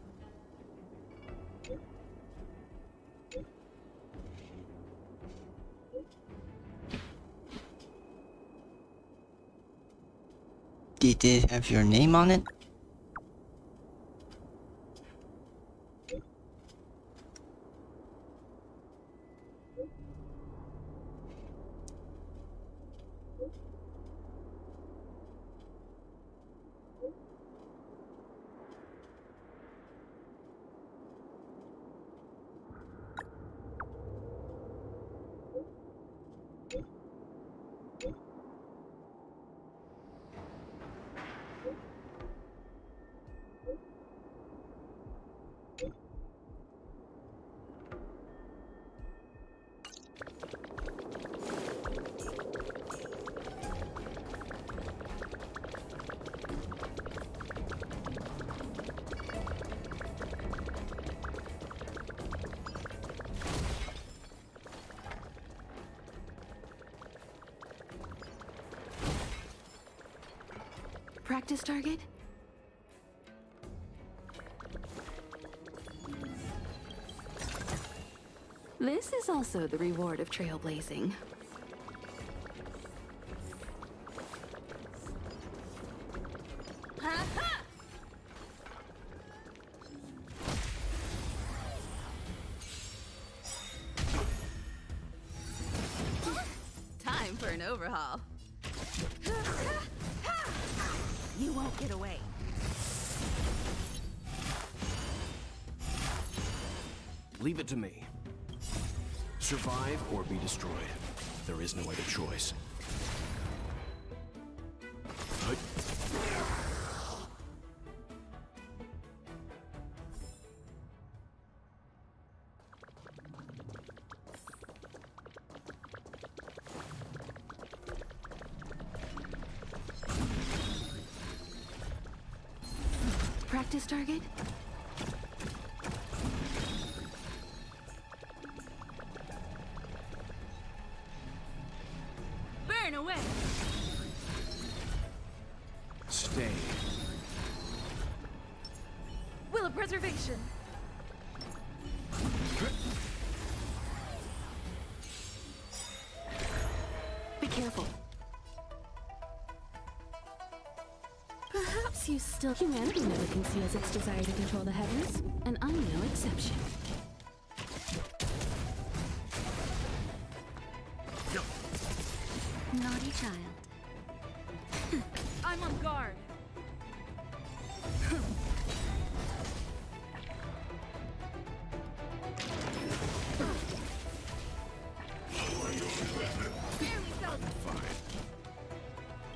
Did it have your name on it? Practice target? This is also the reward of trailblazing. Time for an overhaul. You won't get away. Leave it to me. Survive or be destroyed. There is no other choice. Practice target? Burn away. Stay. Will of preservation. Be careful. Perhaps you still... Humanity never conceals its desire to control the heavens, and I'm no exception. Naughty child. I'm on guard.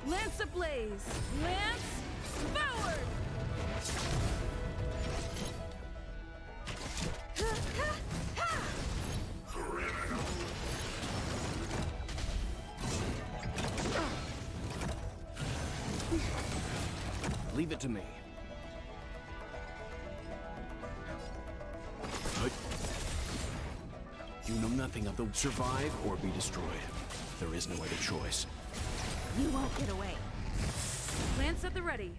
Lance ablaze! Lance forward! Leave it to me. You know nothing of the survive or be destroyed. There is no other choice. You won't get away. Lance at the ready.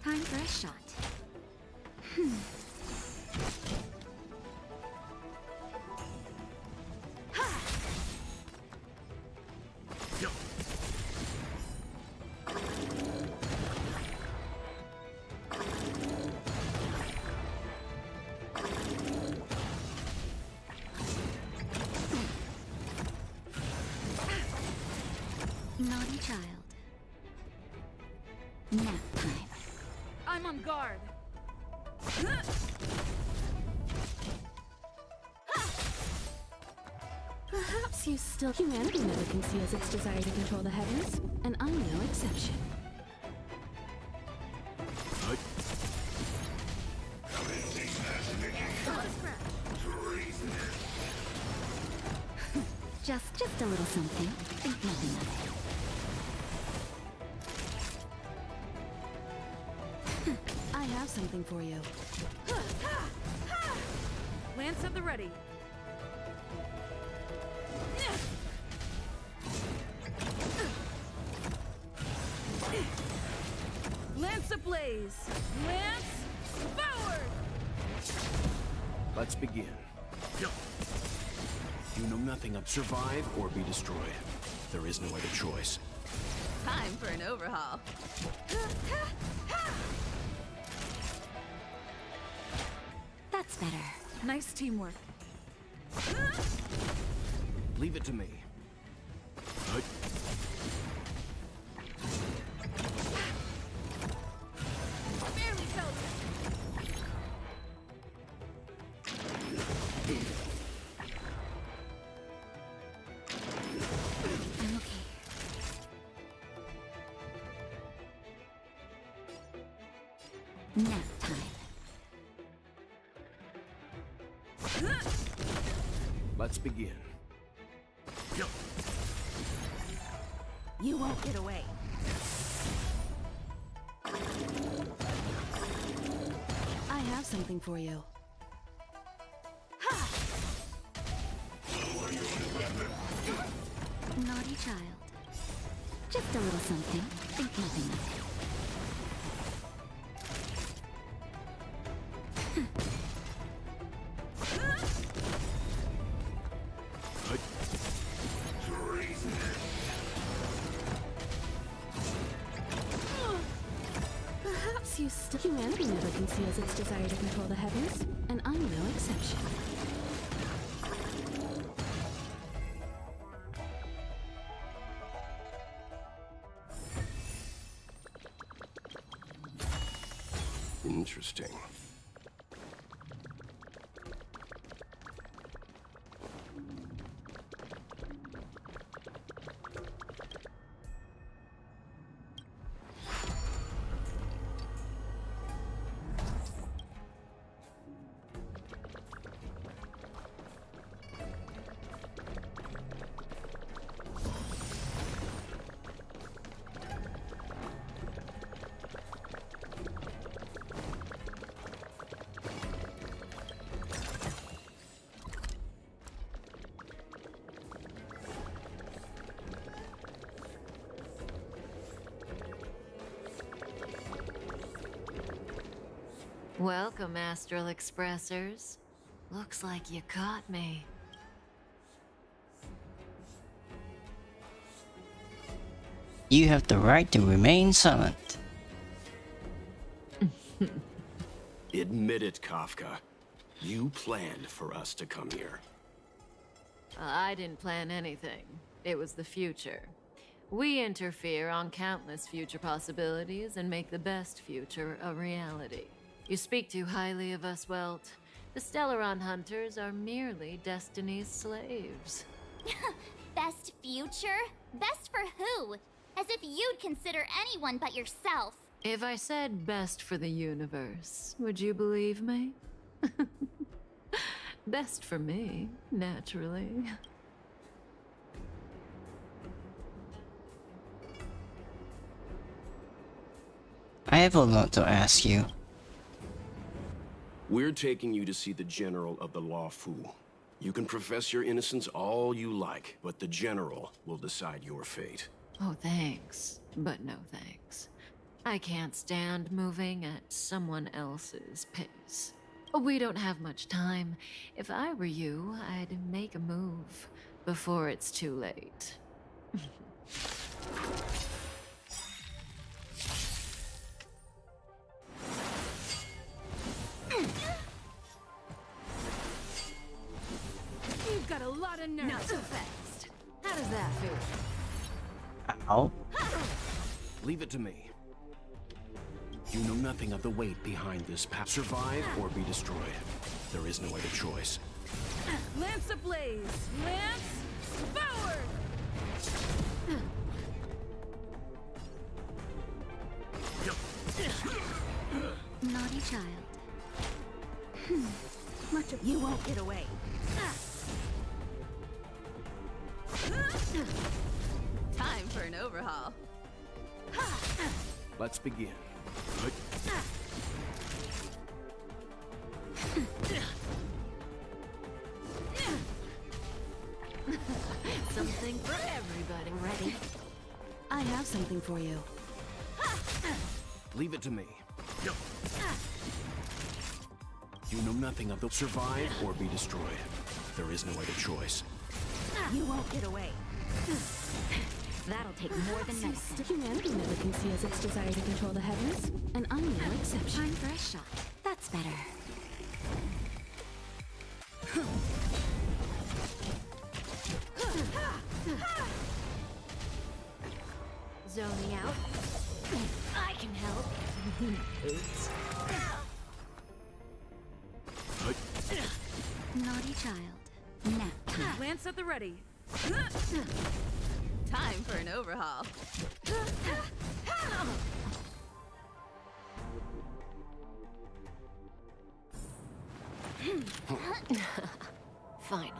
Time for a shot. child. Nap time. I'm on guard. Perhaps you still... Humanity never conceals its desire to control the heavens, and I'm no exception. Just a little something. Think nothing of it. I have something for you. Lance at the ready. Lance ablaze! Lance forward! Let's begin. You know nothing of survive or be destroyed. There is no other choice. Time for an overhaul. That's better. Nice teamwork. Leave it to me. Barely felt it. I'm okay. Nap time. Let's begin. You won't get away. I have something for you. Naughty child. Just a little something. Think nothing of it. Perhaps you still... Humanity never conceals its desire to control the heavens, and I'm no exception. Interesting. Welcome, Astral Expressors. Looks like you caught me. You have the right to remain silent. Admit it, Kafka. You planned for us to come here. I didn't plan anything. It was the future. We interfere on countless future possibilities and make the best future a reality. You speak too highly of us, Welt. The Stellaron Hunters are merely Destiny's slaves. Best future? Best for who? As if you'd consider anyone but yourself. If I said best for the universe, would you believe me? Best for me, naturally. I have a lot to ask you. We're taking you to see the General of the Law Fu. You can profess your innocence all you like, but the General will decide your fate. Oh, thanks, but no thanks. I can't stand moving at someone else's pace. We don't have much time. If I were you, I'd make a move before it's too late. You've got a lot of nerve. Not so fast. How does that feel? Ow. Leave it to me. You know nothing of the weight behind this path. Survive or be destroyed. There is no other choice. Lance ablaze! Lance forward! Naughty child. Much of you won't get away. Time for an overhaul. Let's begin. Something for everybody. Ready? I have something for you. Leave it to me. You know nothing of the survive or be destroyed. There is no other choice. You won't get away. That'll take more than medicine. Humanity never conceals its desire to control the heavens, and I'm no exception. Time for a shot. That's better. Zoning out. I can help. Oops. Naughty child. Nap time. Lance at the ready. Time for an overhaul. Finally.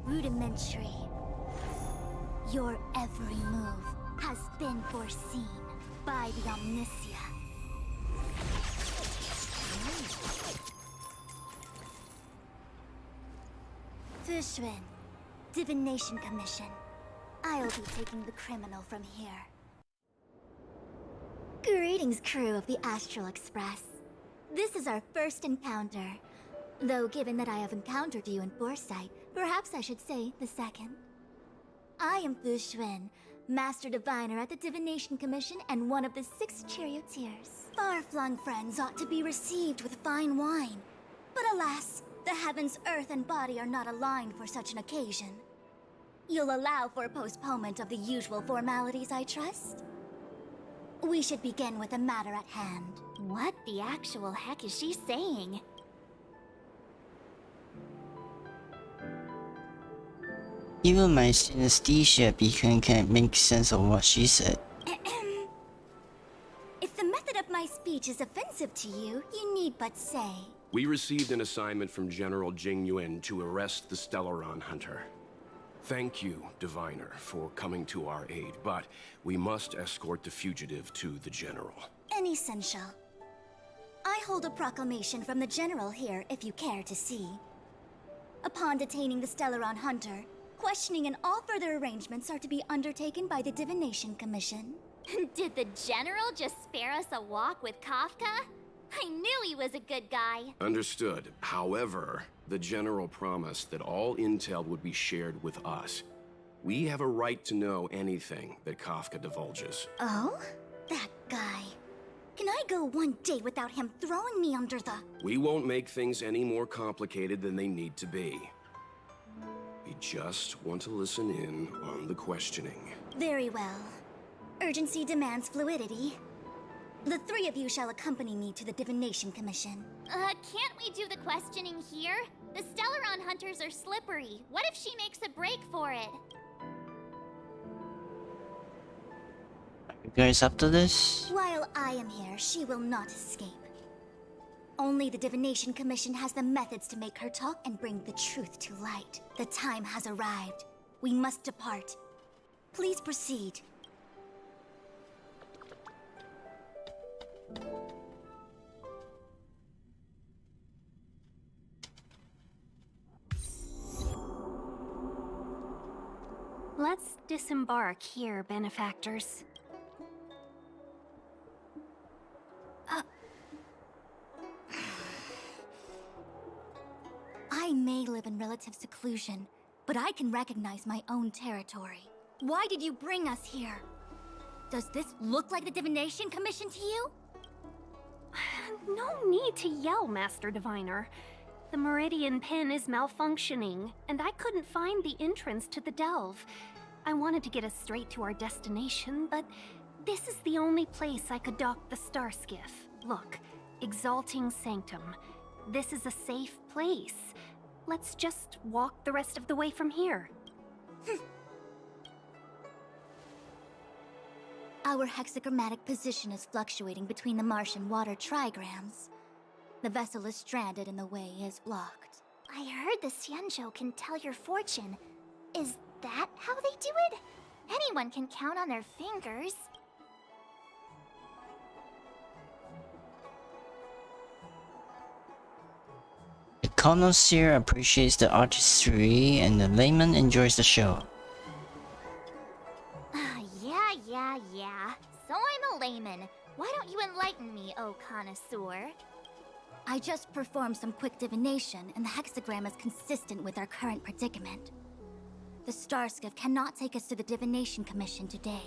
Rudimentary. Your every move has been foreseen by the Omniscia. Fushun, Divination Commission. I'll be taking the criminal from here. Greetings, crew of the Astral Express. This is our first encounter. Though given that I have encountered you in foresight, perhaps I should say the second. I am Fushun, Master Diviner at the Divination Commission and one of the 6 charioteers. Far-flung friends ought to be received with fine wine. But alas, the heavens, earth, and body are not aligned for such an occasion. You'll allow for a postponement of the usual formalities, I trust? We should begin with the matter at hand. What the actual heck is she saying? Even my synesthesia beacon can't make sense of what she said. If the method of my speech is offensive to you, you need but say. We received an assignment from General Jing Yuan to arrest the Stellaron Hunter. Thank you, Diviner, for coming to our aid, but we must escort the fugitive to the General. Essential. I hold a proclamation from the General here, if you care to see. Upon detaining the Stellaron Hunter, questioning and all further arrangements are to be undertaken by the Divination Commission. Did the General just spare us a walk with Kafka? I knew he was a good guy. Understood. However, the General promised that all intel would be shared with us. We have a right to know anything that Kafka divulges. Oh? That guy. Can I go one day without him throwing me under the... We won't make things any more complicated than they need to be. We just want to listen in on the questioning. Very well. Urgency demands fluidity. The 3 of you shall accompany me to the Divination Commission. Can't we do the questioning here? The Stellaron Hunters are slippery. What if she makes a break for it? You guys up to this? While I am here, she will not escape. Only the Divination Commission has the methods to make her talk and bring the truth to light. The time has arrived. We must depart. Please proceed. Let's disembark here, benefactors. I may live in relative seclusion, but I can recognize my own territory. Why did you bring us here? Does this look like the Divination Commission to you? No need to yell, Master Diviner. The Meridian pin is malfunctioning, and I couldn't find the entrance to the delve. I wanted to get us straight to our destination, but this is the only place I could dock the star skiff. Look, Exalting Sanctum. This is a safe place. Let's just walk the rest of the way from here. Our hexagrammatic position is fluctuating between the marsh and water trigrams. The vessel is stranded and the way is blocked. I heard the Xianzhou can tell your fortune. Is that how they do it? Anyone can count on their fingers. The connoisseur appreciates the artistry and the layman enjoys the show. Yeah. So I'm a layman. Why don't you enlighten me, oh connoisseur? I just performed some quick divination, and the hexagram is consistent with our current predicament. The star skiff cannot take us to the Divination Commission today.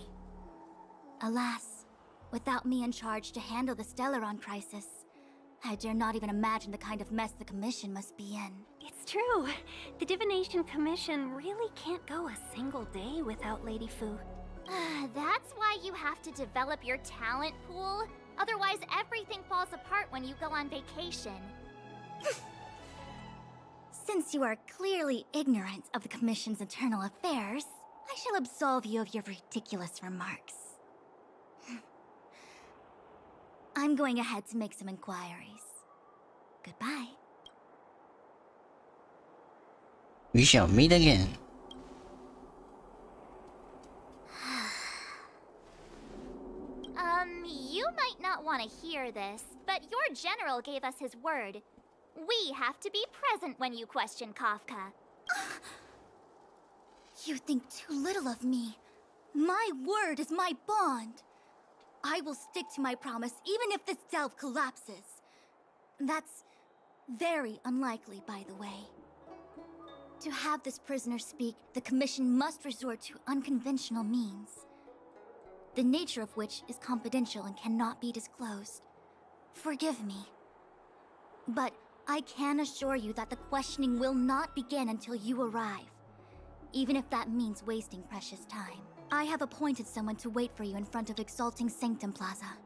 Alas, without me in charge to handle the Stellaron crisis, I dare not even imagine the kind of mess the Commission must be in. It's true. The Divination Commission really can't go a single day without Lady Fu. That's why you have to develop your talent pool. Otherwise, everything falls apart when you go on vacation. Since you are clearly ignorant of the Commission's internal affairs, I shall absolve you of your ridiculous remarks. I'm going ahead to make some inquiries. Goodbye. We shall meet again. You might not want to hear this, but your general gave us his word. We have to be present when you question Kafka. You think too little of me. My word is my bond. I will stick to my promise even if this delve collapses. That's very unlikely, by the way. To have this prisoner speak, the Commission must resort to unconventional means, the nature of which is confidential and cannot be disclosed. Forgive me. But I can assure you that the questioning will not begin until you arrive, even if that means wasting precious time. I have appointed someone to wait for you in front of Exalting Sanctum Plaza.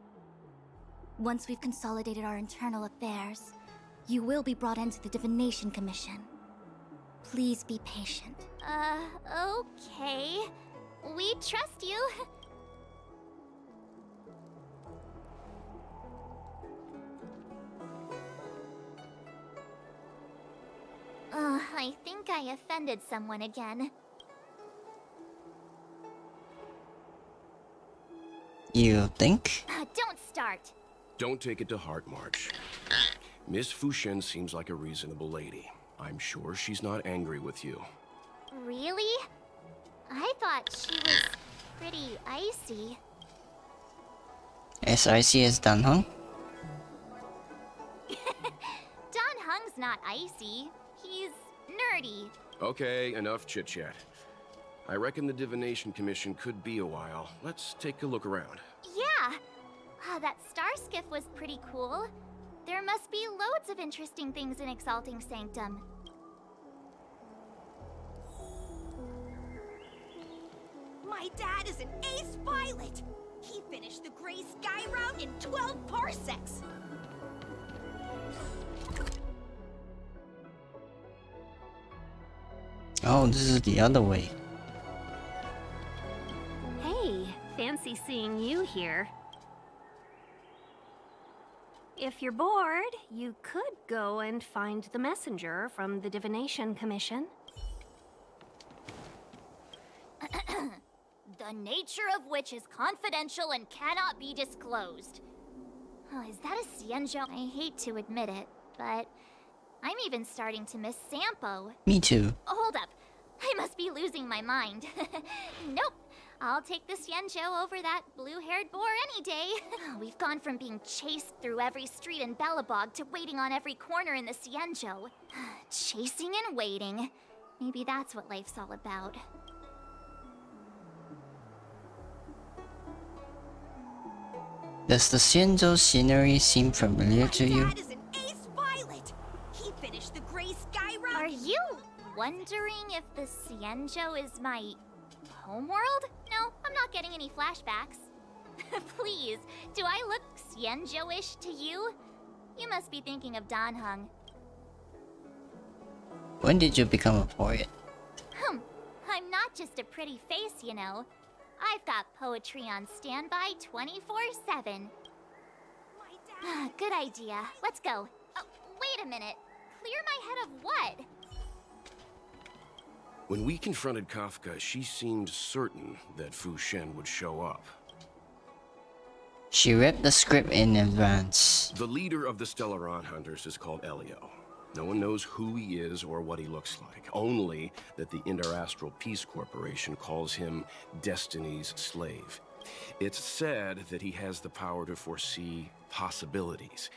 Once we've consolidated our internal affairs, you will be brought into the Divination Commission. Please be patient. Okay. We trust you. I think I offended someone again. You think? Don't start. Don't take it to heart, March. Miss Fushen seems like a reasonable lady. I'm sure she's not angry with you. Really? I thought she was pretty icy. As icy as Dan Heng? Dan Heng's not icy. He's nerdy. Okay, enough chit-chat. I reckon the Divination Commission could be a while. Let's take a look around. Yeah! That star skiff was pretty cool. There must be loads of interesting things in Exalting Sanctum. My dad is an ace pilot! He finished the Gray Sky route in 12 parsecs! Oh, this is the other way. Hey, fancy seeing you here. If you're bored, you could go and find the messenger from the Divination Commission. The nature of which is confidential and cannot be disclosed. Oh, is that a Xianzhou? I hate to admit it, but I'm even starting to miss Sampo. Me too. Hold up. I must be losing my mind. Nope. I'll take the Xianzhou over that blue-haired boar any day. We've gone from being chased through every street in Belobog to waiting on every corner in the Xianzhou. Chasing and waiting. Maybe that's what life's all about. Does the Xianzhou scenery seem familiar to you? My dad is an ace pilot! He finished the Gray wondering if the Xianzhou is my homeworld? No, I'm not getting any flashbacks. Please, do I look Xianzhou-ish to you? You must be thinking of Danheng. When did you become a poet? I'm not just a pretty face, you know. I've got poetry on standby 24/7. Good idea. Let's go. Oh, wait a minute. Clear my head of what? When we confronted Kafka, she seemed certain that Fu Shen would show up. She read the script in advance. The leader of the Stellaron Hunters is called Elio. No one knows who he is or what he looks like, only that the Interastral Peace Corporation calls him Destiny's slave. It's said that he has the power to foresee possibilities.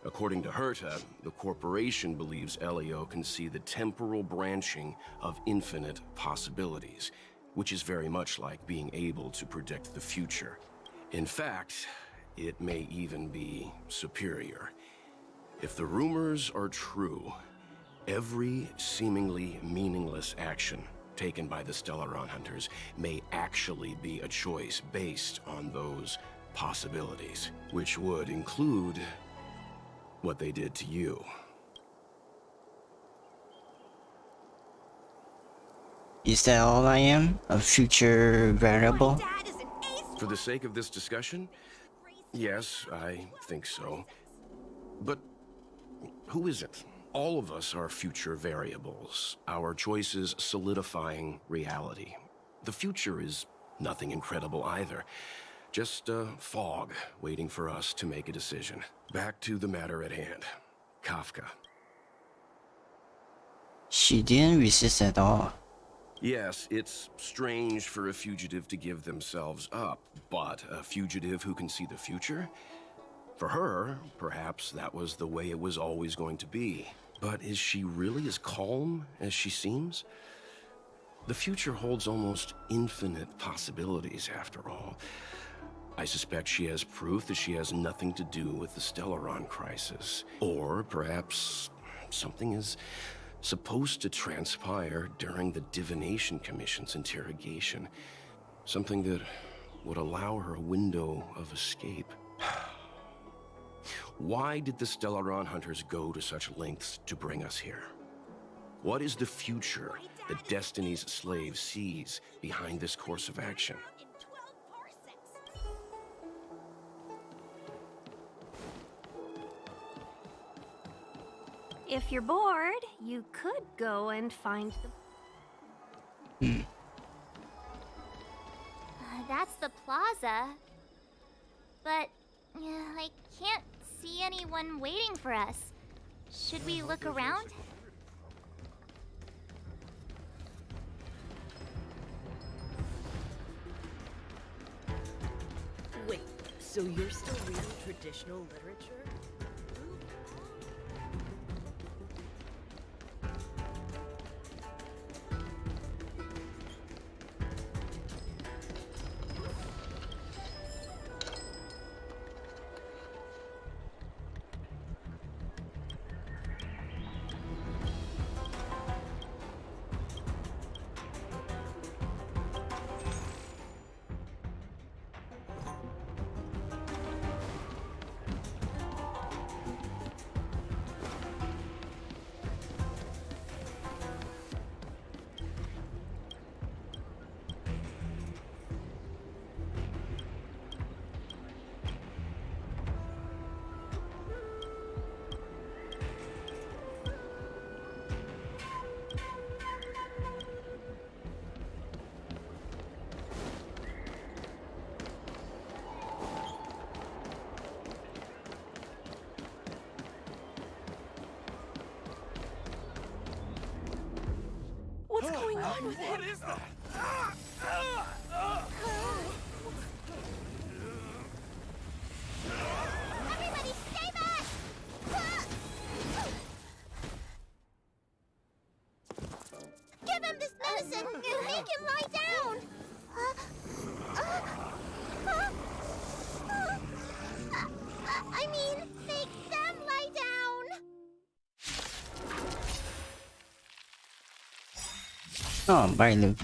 According to Herta, the corporation believes Elio can see the temporal branching of infinite possibilities, which is very much like being able to predict the future. In fact, it may even be superior. If the rumors are true, every seemingly meaningless action taken by the Stellaron Hunters may actually be a choice based on those possibilities, which would include what they did to you. Is that all I am? A future variable? For the sake of this discussion, yes, I think so. But who isn't? All of us are future variables, our choices solidifying reality. The future is nothing incredible either. Just a fog waiting for us to make a decision. Back to the matter at hand. Kafka. She didn't resist at all. Yes, it's strange for a fugitive to give themselves up, but a fugitive who can see the future? For her, perhaps that was the way it was always going to be. But is she really as calm as she seems? The future holds almost infinite possibilities, after all. I suspect she has proof that she has nothing to do with the Stellaron crisis. Or perhaps something is supposed to transpire during the Divination Commission's interrogation. Something that would allow her a window of escape. Why did the Stellaron Hunters go to such lengths to bring us here? What is the future that Destiny's slave sees behind this course of action? If you're bored, you could go and find the... That's the plaza. But I can't see anyone waiting for us. Should we look around? Wait, so you're still reading traditional literature? What's going on with him? What is that? Everybody stay back! Give him this medicine and make him lie down! I mean, make them lie down! Oh, bye, Luke.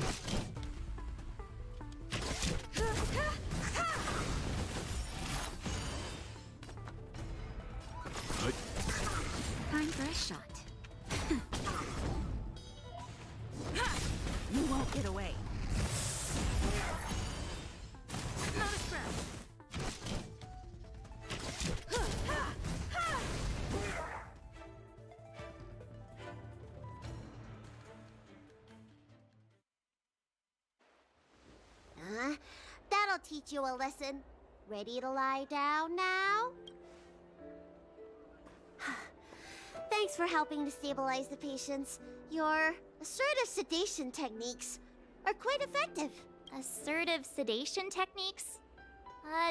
Time for a shot. You won't get away. Not a scratch. That'll teach you a lesson. Ready to lie down now? Thanks for helping to stabilize the patients. Your assertive sedation techniques are quite effective. Assertive sedation techniques?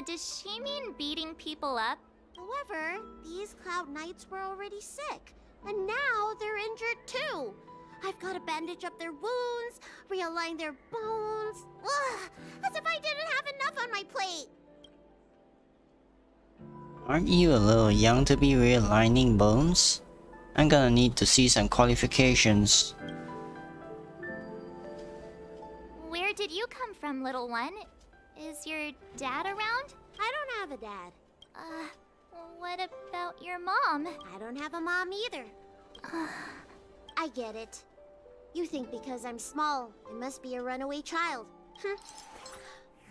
Does she mean beating people up? However, these Cloud Knights were already sick, and now they're injured too. I've got to bandage up their wounds, realign their bones. Ugh, as if I didn't have enough on my plate. Aren't you a little young to be realigning bones? I'm gonna need to see some qualifications. Where did you come from, little one? Is your dad around? I don't have a dad. What about your mom? I don't have a mom either. I get it. You think because I'm small, I must be a runaway child.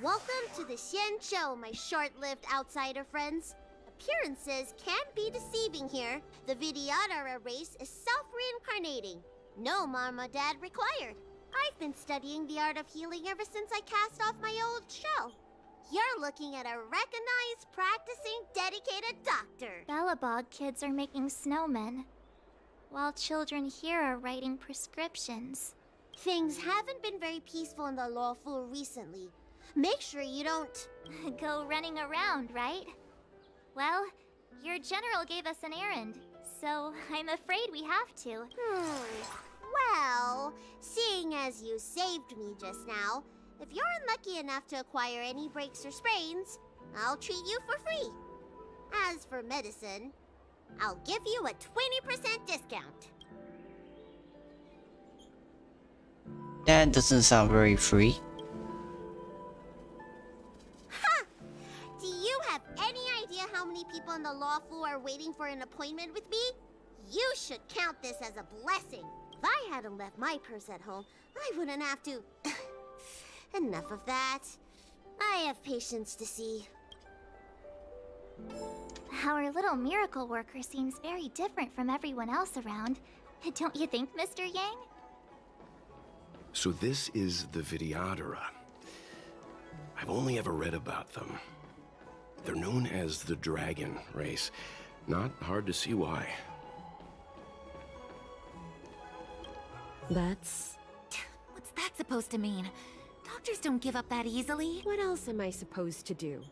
Welcome to the Xianzhou, my short-lived outsider friends. Appearances can be deceiving here. The Vidyadhara race is self-reincarnating. No mom or dad required. I've been studying the art of healing ever since I cast off my old shell. You're looking at a recognized, practicing, dedicated doctor. Bellabog kids are making snowmen, while children here are writing prescriptions. Things haven't been very peaceful in the lawful recently. Make sure you don't... go running around, right? Well, your general gave us an errand, so I'm afraid we have to. Well, seeing as you saved me just now, if you're unlucky enough to acquire any breaks or sprains, I'll treat you for free. As for medicine, I'll give you a 20% discount. That doesn't sound very free. Do you have any idea how many people in the law school are waiting for an appointment with me? You should count this as a blessing. If I hadn't left my purse at home, I wouldn't have to... Enough of that. I have patients to see. Our little miracle worker seems very different from everyone else around. Don't you think, Mr. Yang? So this is the Vidyadhara. I've only ever read about them. They're known as the Dragon race. Not hard to see why. What's that supposed to mean? Doctors don't give up that easily. What else am I supposed to do?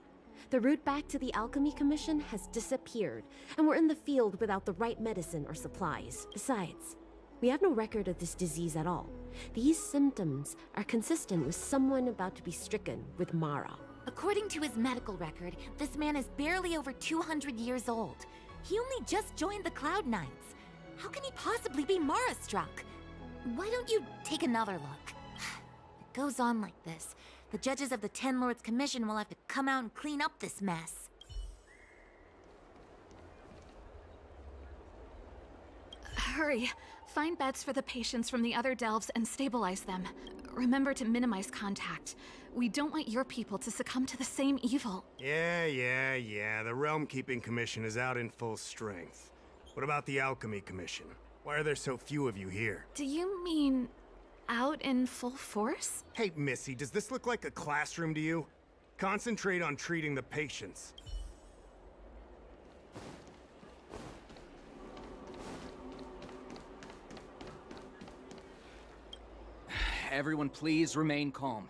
The route back to the Alchemy Commission has disappeared, and we're in the field without the right medicine or supplies. Besides, we have no record of this disease at all. These symptoms are consistent with someone about to be stricken with Mara. According to his medical record, this man is barely over 200 years old. He only just joined the Cloud Knights. How can he possibly be Mara-struck? Why don't you take another look? If it goes on like this, the judges of the Ten Lords Commission will have to come out and clean up this mess. Hurry! Find beds for the patients from the other delves and stabilize them. Remember to minimize contact. We don't want your people to succumb to the same evil. Yeah. The Realm Keeping Commission is out in full strength. What about the Alchemy Commission? Why are there so few of you here? Do you mean out in full force? Hey, Missy, does this look like a classroom to you? Concentrate on treating the patients. Everyone please remain calm.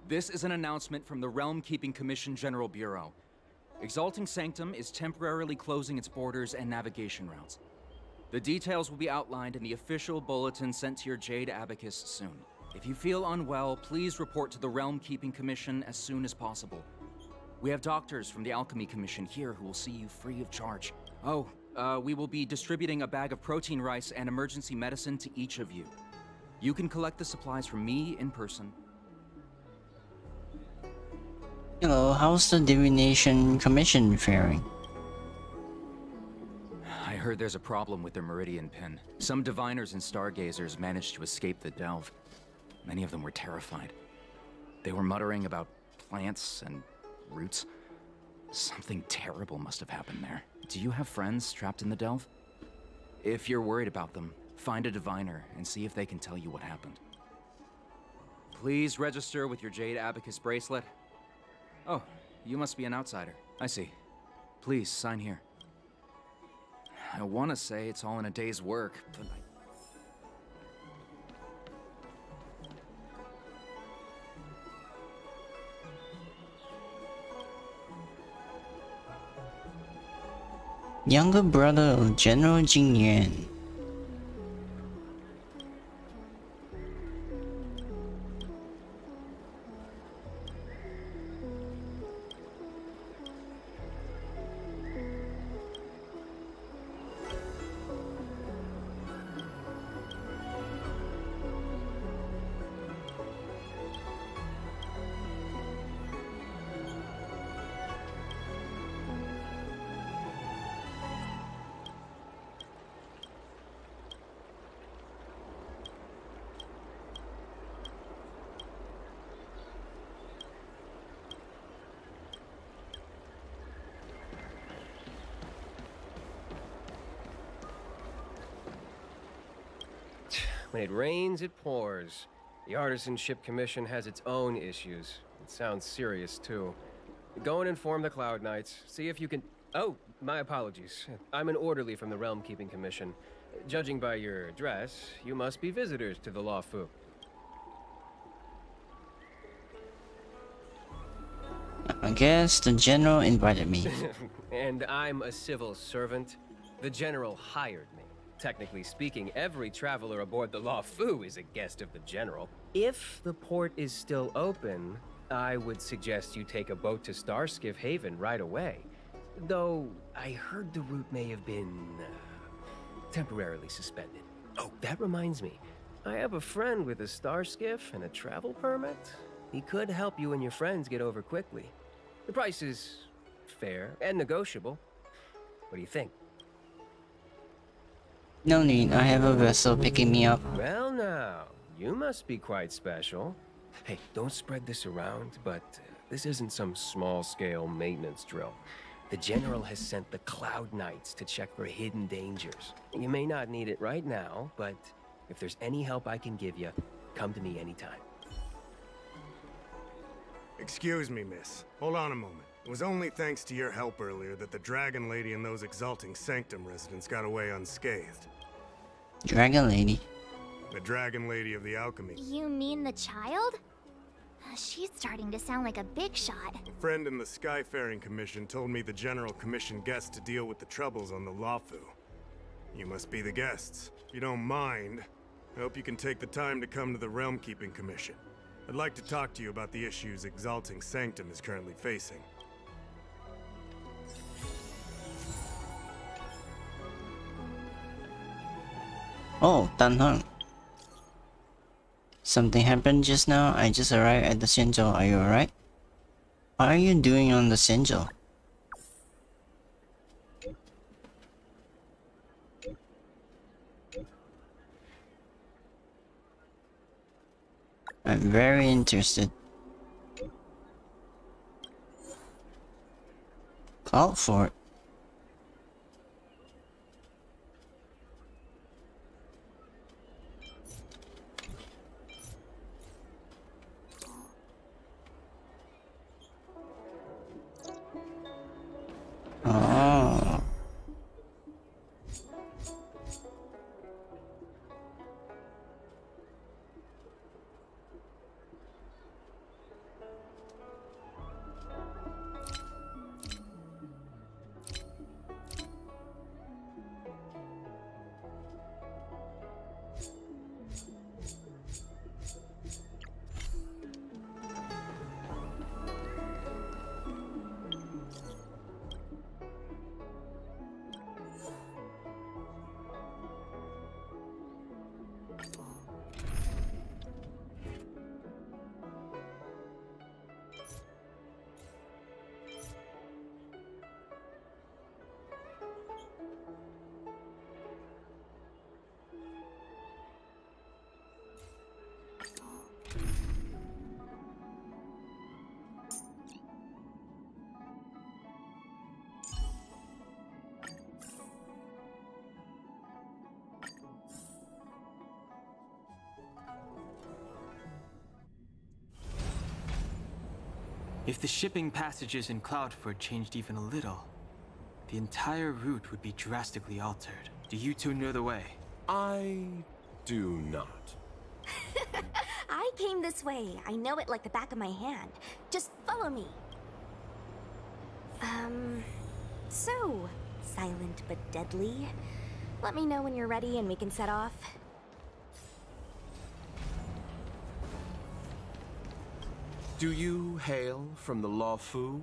This is an announcement from the Realm Keeping Commission General Bureau. Exalting Sanctum is temporarily closing its borders and navigation routes. The details will be outlined in the official bulletin sent to your Jade Abacus soon. If you feel unwell, please report to the Realm Keeping Commission as soon as possible. We have doctors from the Alchemy Commission here who will see you free of charge. We will be distributing a bag of protein rice and emergency medicine to each of you. You can collect the supplies from me in person. Hello, how's the Divination Commission faring? I heard there's a problem with their Meridian Pin. Some diviners and stargazers managed to escape the delve. Many of them were terrified. They were muttering about plants and roots. Something terrible must have happened there. Do you have friends trapped in the delve? If you're worried about them, find a diviner and see if they can tell you what happened. Please register with your Jade Abacus bracelet. Oh, you must be an outsider. I see. Please, sign here. I want to say it's all in a day's work, but Younger brother of General Jing Yuan. When it rains, it pours. The Artisanship Commission has its own issues. It sounds serious, too. Go and inform the Cloud Knights. See if you can... Oh, my apologies. I'm an orderly from the Realm Keeping Commission. Judging by your dress, you must be visitors to the Law Fu. I guess the general invited me. And I'm a civil servant. The general hired me. Technically speaking, every traveler aboard the Law Fu is a guest of the general. If the port is still open, I would suggest you take a boat to Starskiff Haven right away. Though, I heard the route may have been... temporarily suspended. Oh, that reminds me. I have a friend with a Starskiff and a travel permit. He could help you and your friends get over quickly. The price is fair and negotiable. What do you think? No need, I have a vessel picking me up. Well now, you must be quite special. Hey, don't spread this around, but this isn't some small-scale maintenance drill. The General has sent the Cloud Knights to check for hidden dangers. You may not need it right now, but if there's any help I can give you, come to me anytime. Excuse me, miss. Hold on a moment. It was only thanks to your help earlier that the Dragon Lady and those Exalting Sanctum residents got away unscathed. Dragon Lady? The Dragon Lady of the Alchemy. You mean the child? She's starting to sound like a big shot. A friend in the Skyfaring Commission told me the General commissioned guests to deal with the troubles on the Lafu. You must be the guests. If you don't mind, I hope you can take the time to come to the Realm Keeping Commission. I'd like to talk to you about the issues Exalting Sanctum is currently facing. Oh, Dan Heng. Something happened just now. I just arrived at the Senjo. Are you alright? What are you doing on the Senjo? I'm very interested. Cloud Fort. Oh. If the shipping passages in Cloudford changed even a little, the entire route would be drastically altered. Do you two know the way? I do not. I came this way. I know it like the back of my hand. Just follow me. So, silent but deadly. Let me know when you're ready and we can set off. Do you hail from the Law Fu,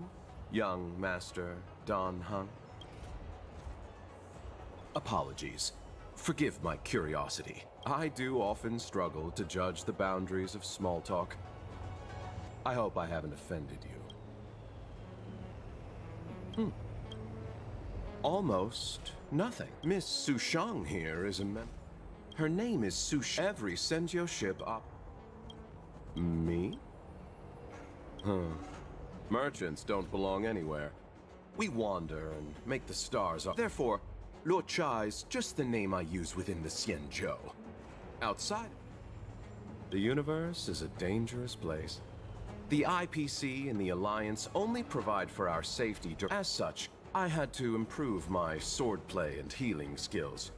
young Master Dan Heng? Apologies. Forgive my curiosity. I do often struggle to judge the boundaries of small talk. I hope I haven't offended you. Almost nothing. Miss Sushang here is a Her name is Sush. Every Senjo ship up. Me? Merchants don't belong anywhere. We wander and make the stars up. Therefore, Luo Cha is just the name I use within the Xianzhou. Outside, the universe is a dangerous place. The IPC and the Alliance only provide for our safety. As such, I had to improve my swordplay and healing skills.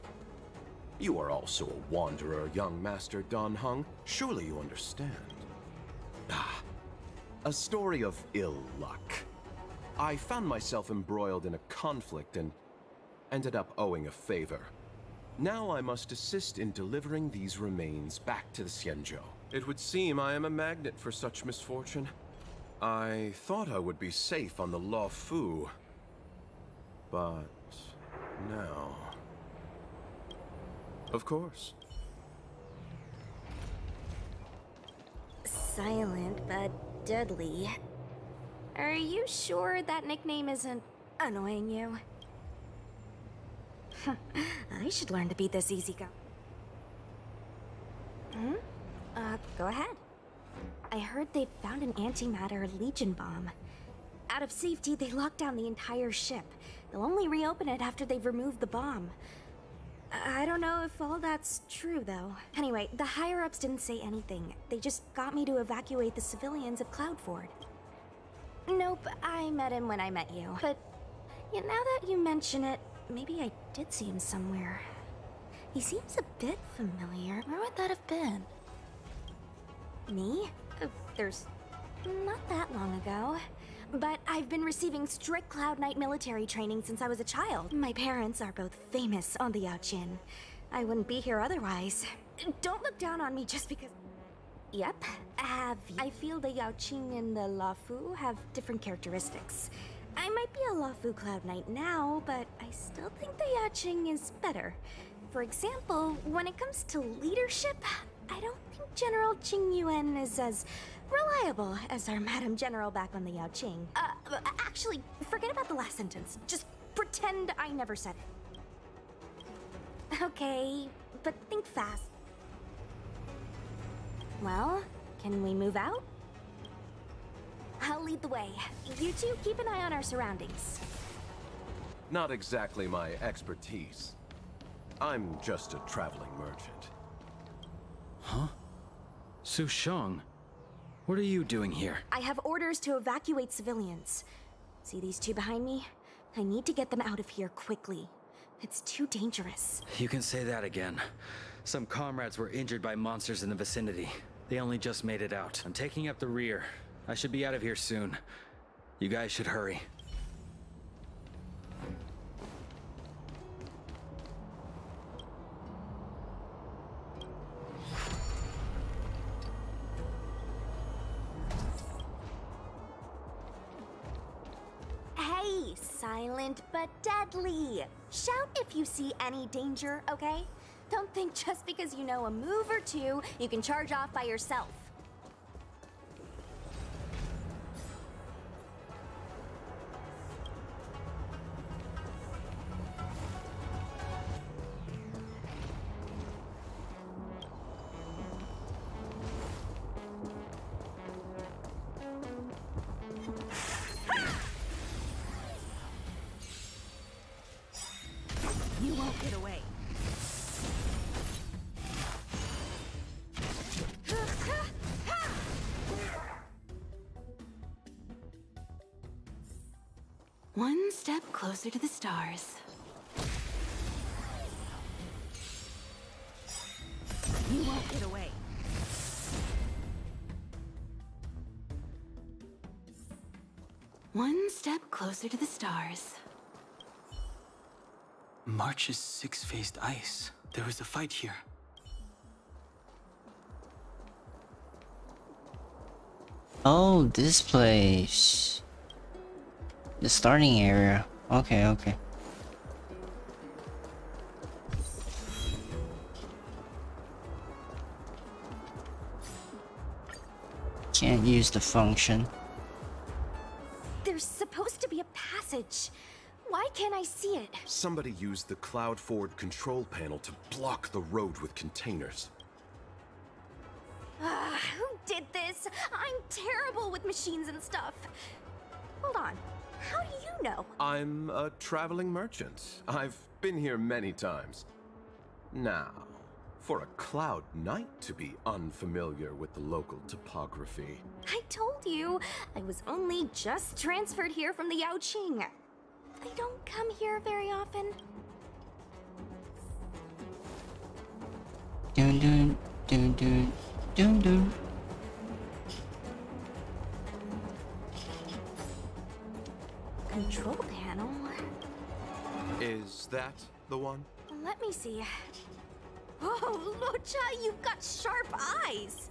You are also a wanderer, young Master Dan Heng. Surely you understand. A story of ill luck. I found myself embroiled in a conflict and ended up owing a favor. Now I must assist in delivering these remains back to the Xianzhou. It would seem I am a magnet for such misfortune. I thought I would be safe on the Law Fu, but now... Of course. Silent but deadly. Are you sure that nickname isn't annoying you? I should learn to be this easygoing. Go ahead. I heard they found an antimatter Legion bomb. Out of safety, they locked down the entire ship. They'll only reopen it after they've removed the bomb. I don't know if all that's true, though. Anyway, the higher-ups didn't say anything. They just got me to evacuate the civilians of Cloudford. Nope, I met him when I met you. But now that you mention it, maybe I did see him somewhere. He seems a bit familiar. Where would that have been? Me? There's... not that long ago. But I've been receiving strict Cloud Knight military training since I was a child. My parents are both famous on the Yaoqin. I wouldn't be here otherwise. Don't look down on me just because... Yep, I feel the Yaoqing and the Law Fu have different characteristics. I might be a Law Fu Cloud Knight now, but I still think the Yaoqing is better. For example, when it comes to leadership, I don't think General Qing Yuan is as reliable as our Madam General back on the Yaoqing. Actually, forget about the last sentence. Just pretend I never said it. Okay, but think fast. Well, can we move out? I'll lead the way. You two keep an eye on our surroundings. Not exactly my expertise. I'm just a traveling merchant. Huh? Sushang, what are you doing here? I have orders to evacuate civilians. See these two behind me? I need to get them out of here quickly. It's too dangerous. You can say that again. Some comrades were injured by monsters in the vicinity. They only just made it out. I'm taking up the rear. I should be out of here soon. You guys should hurry. Hey, silent but deadly. Shout if you see any danger, okay? Don't think just because you know a move or two, you can charge off by yourself. You won't get away. One step closer to the stars. You won't get away. One step closer to the stars. March's six-faced ice. There was a fight here. Oh, this place. The starting area. Okay, okay. Can't use the function. There's supposed to be a passage. Why can't I see it? Somebody used the cloud forward control panel to block the road with containers. Who did this? I'm terrible with machines and stuff. Hold on. How do you know? I'm a traveling merchant. I've been here many times. Now, for a Cloud Knight to be unfamiliar with the local topography. I told you, I was only just transferred here from the Yaoqing. I don't come here very often. Dun dun dun dun dun dun. Control panel? Is that the one? Let me see. Oh, Lucha, you've got sharp eyes!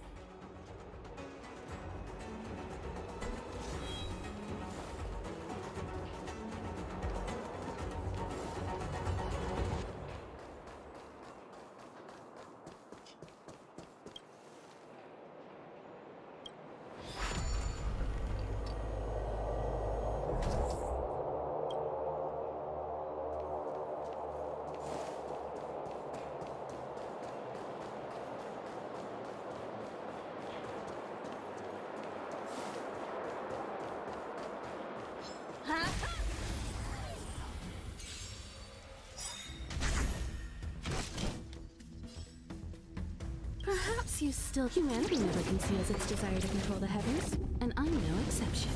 Perhaps you still... Humanity never conceals its desire to control the heavens, and I'm no exception.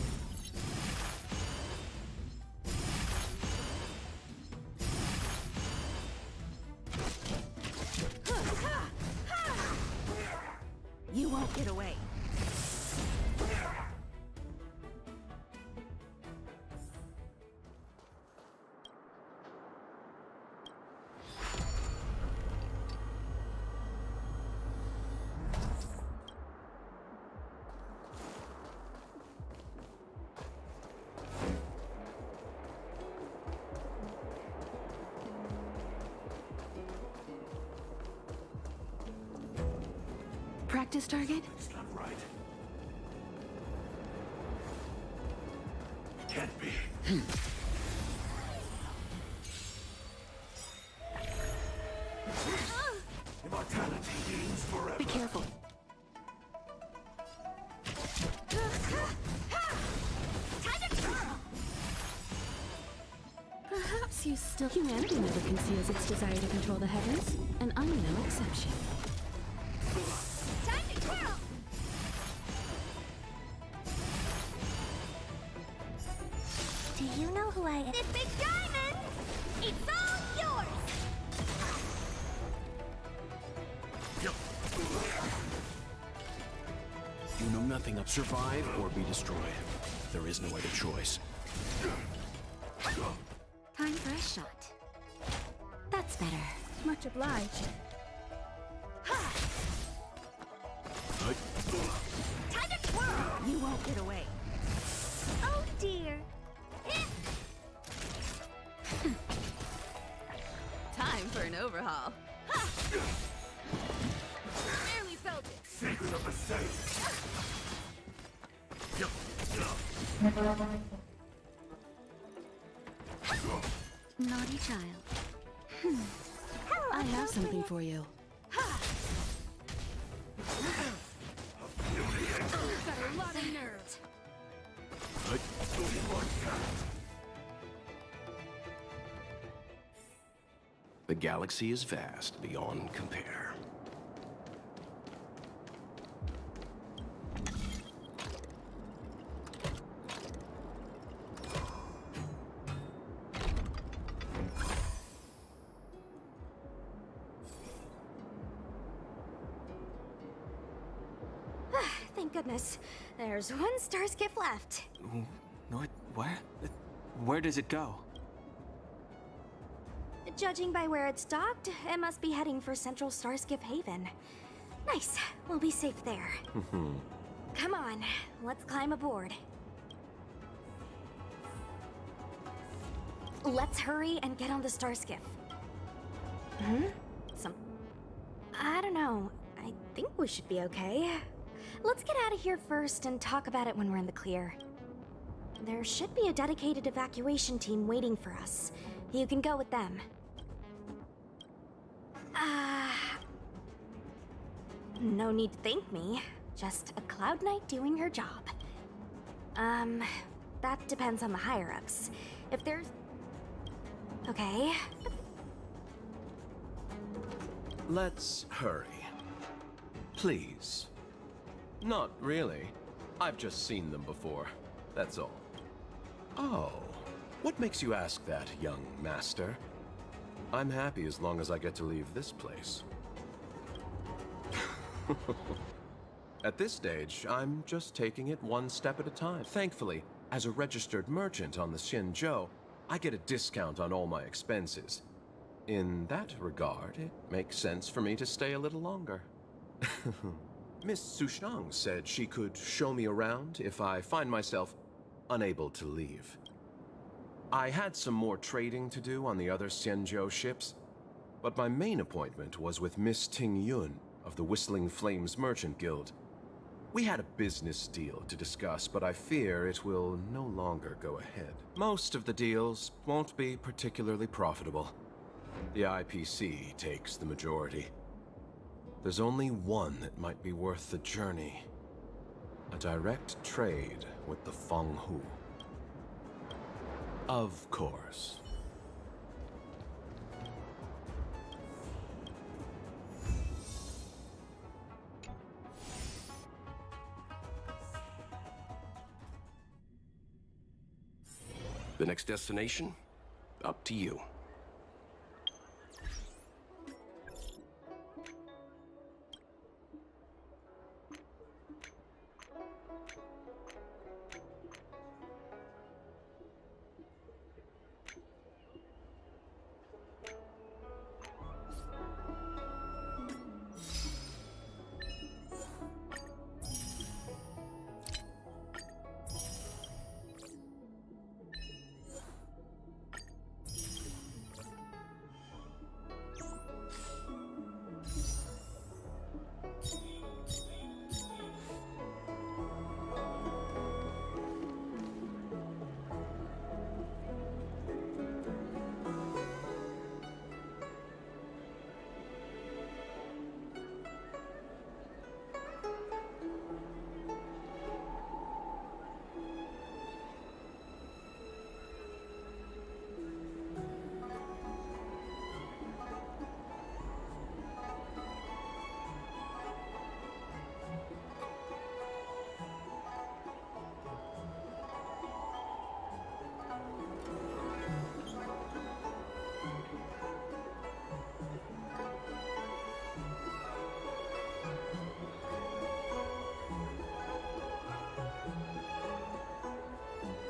You won't get away. Practice target? It's not right. It can't be. Immortality gains forever. Be careful. Perhaps you still... Humanity never conceals its desire to control the heavens, and I'm no exception. Time to twirl! Do you know who I am? This big diamond! It's all yours! You know nothing of survive or be destroyed. There is no other choice. Time for a shot. That's better. Much obliged. Time to twirl! You won't get away. Oh dear. Time for an overhaul. Barely felt it. Secret of the safe. Naughty child. I have something for you. You've got a lot of nerve. The galaxy is vast beyond compare. thank goodness. There's one star skiff left. What? Where? Where does it go? Judging by where it's docked, it must be heading for Central Starskiff Haven. Nice. We'll be safe there. Come on, let's climb aboard. Let's hurry and get on the Starskiff. I don't know. I think we should be okay. Let's get out of here first and talk about it when we're in the clear. There should be a dedicated evacuation team waiting for us. You can go with them. No need to thank me. Just a Cloud Knight doing her job. That depends on the higher-ups. If there's... Okay. Let's hurry. Please. Not really. I've just seen them before. That's all. Oh. What makes you ask that, young master? I'm happy as long as I get to leave this place. At this stage, I'm just taking it one step at a time. Thankfully, as a registered merchant on the Xinzhou, I get a discount on all my expenses. In that regard, it makes sense for me to stay a little longer. Miss Sushang said she could show me around if I find myself unable to leave. I had some more trading to do on the other Xinzhou ships, but my main appointment was with Miss Ting Yun of the Whistling Flames Merchant Guild. We had a business deal to discuss, but I fear it will no longer go ahead. Most of the deals won't be particularly profitable. The IPC takes the majority. There's only one that might be worth the journey. A direct trade with the Fenghu. Of course. The next destination? Up to you.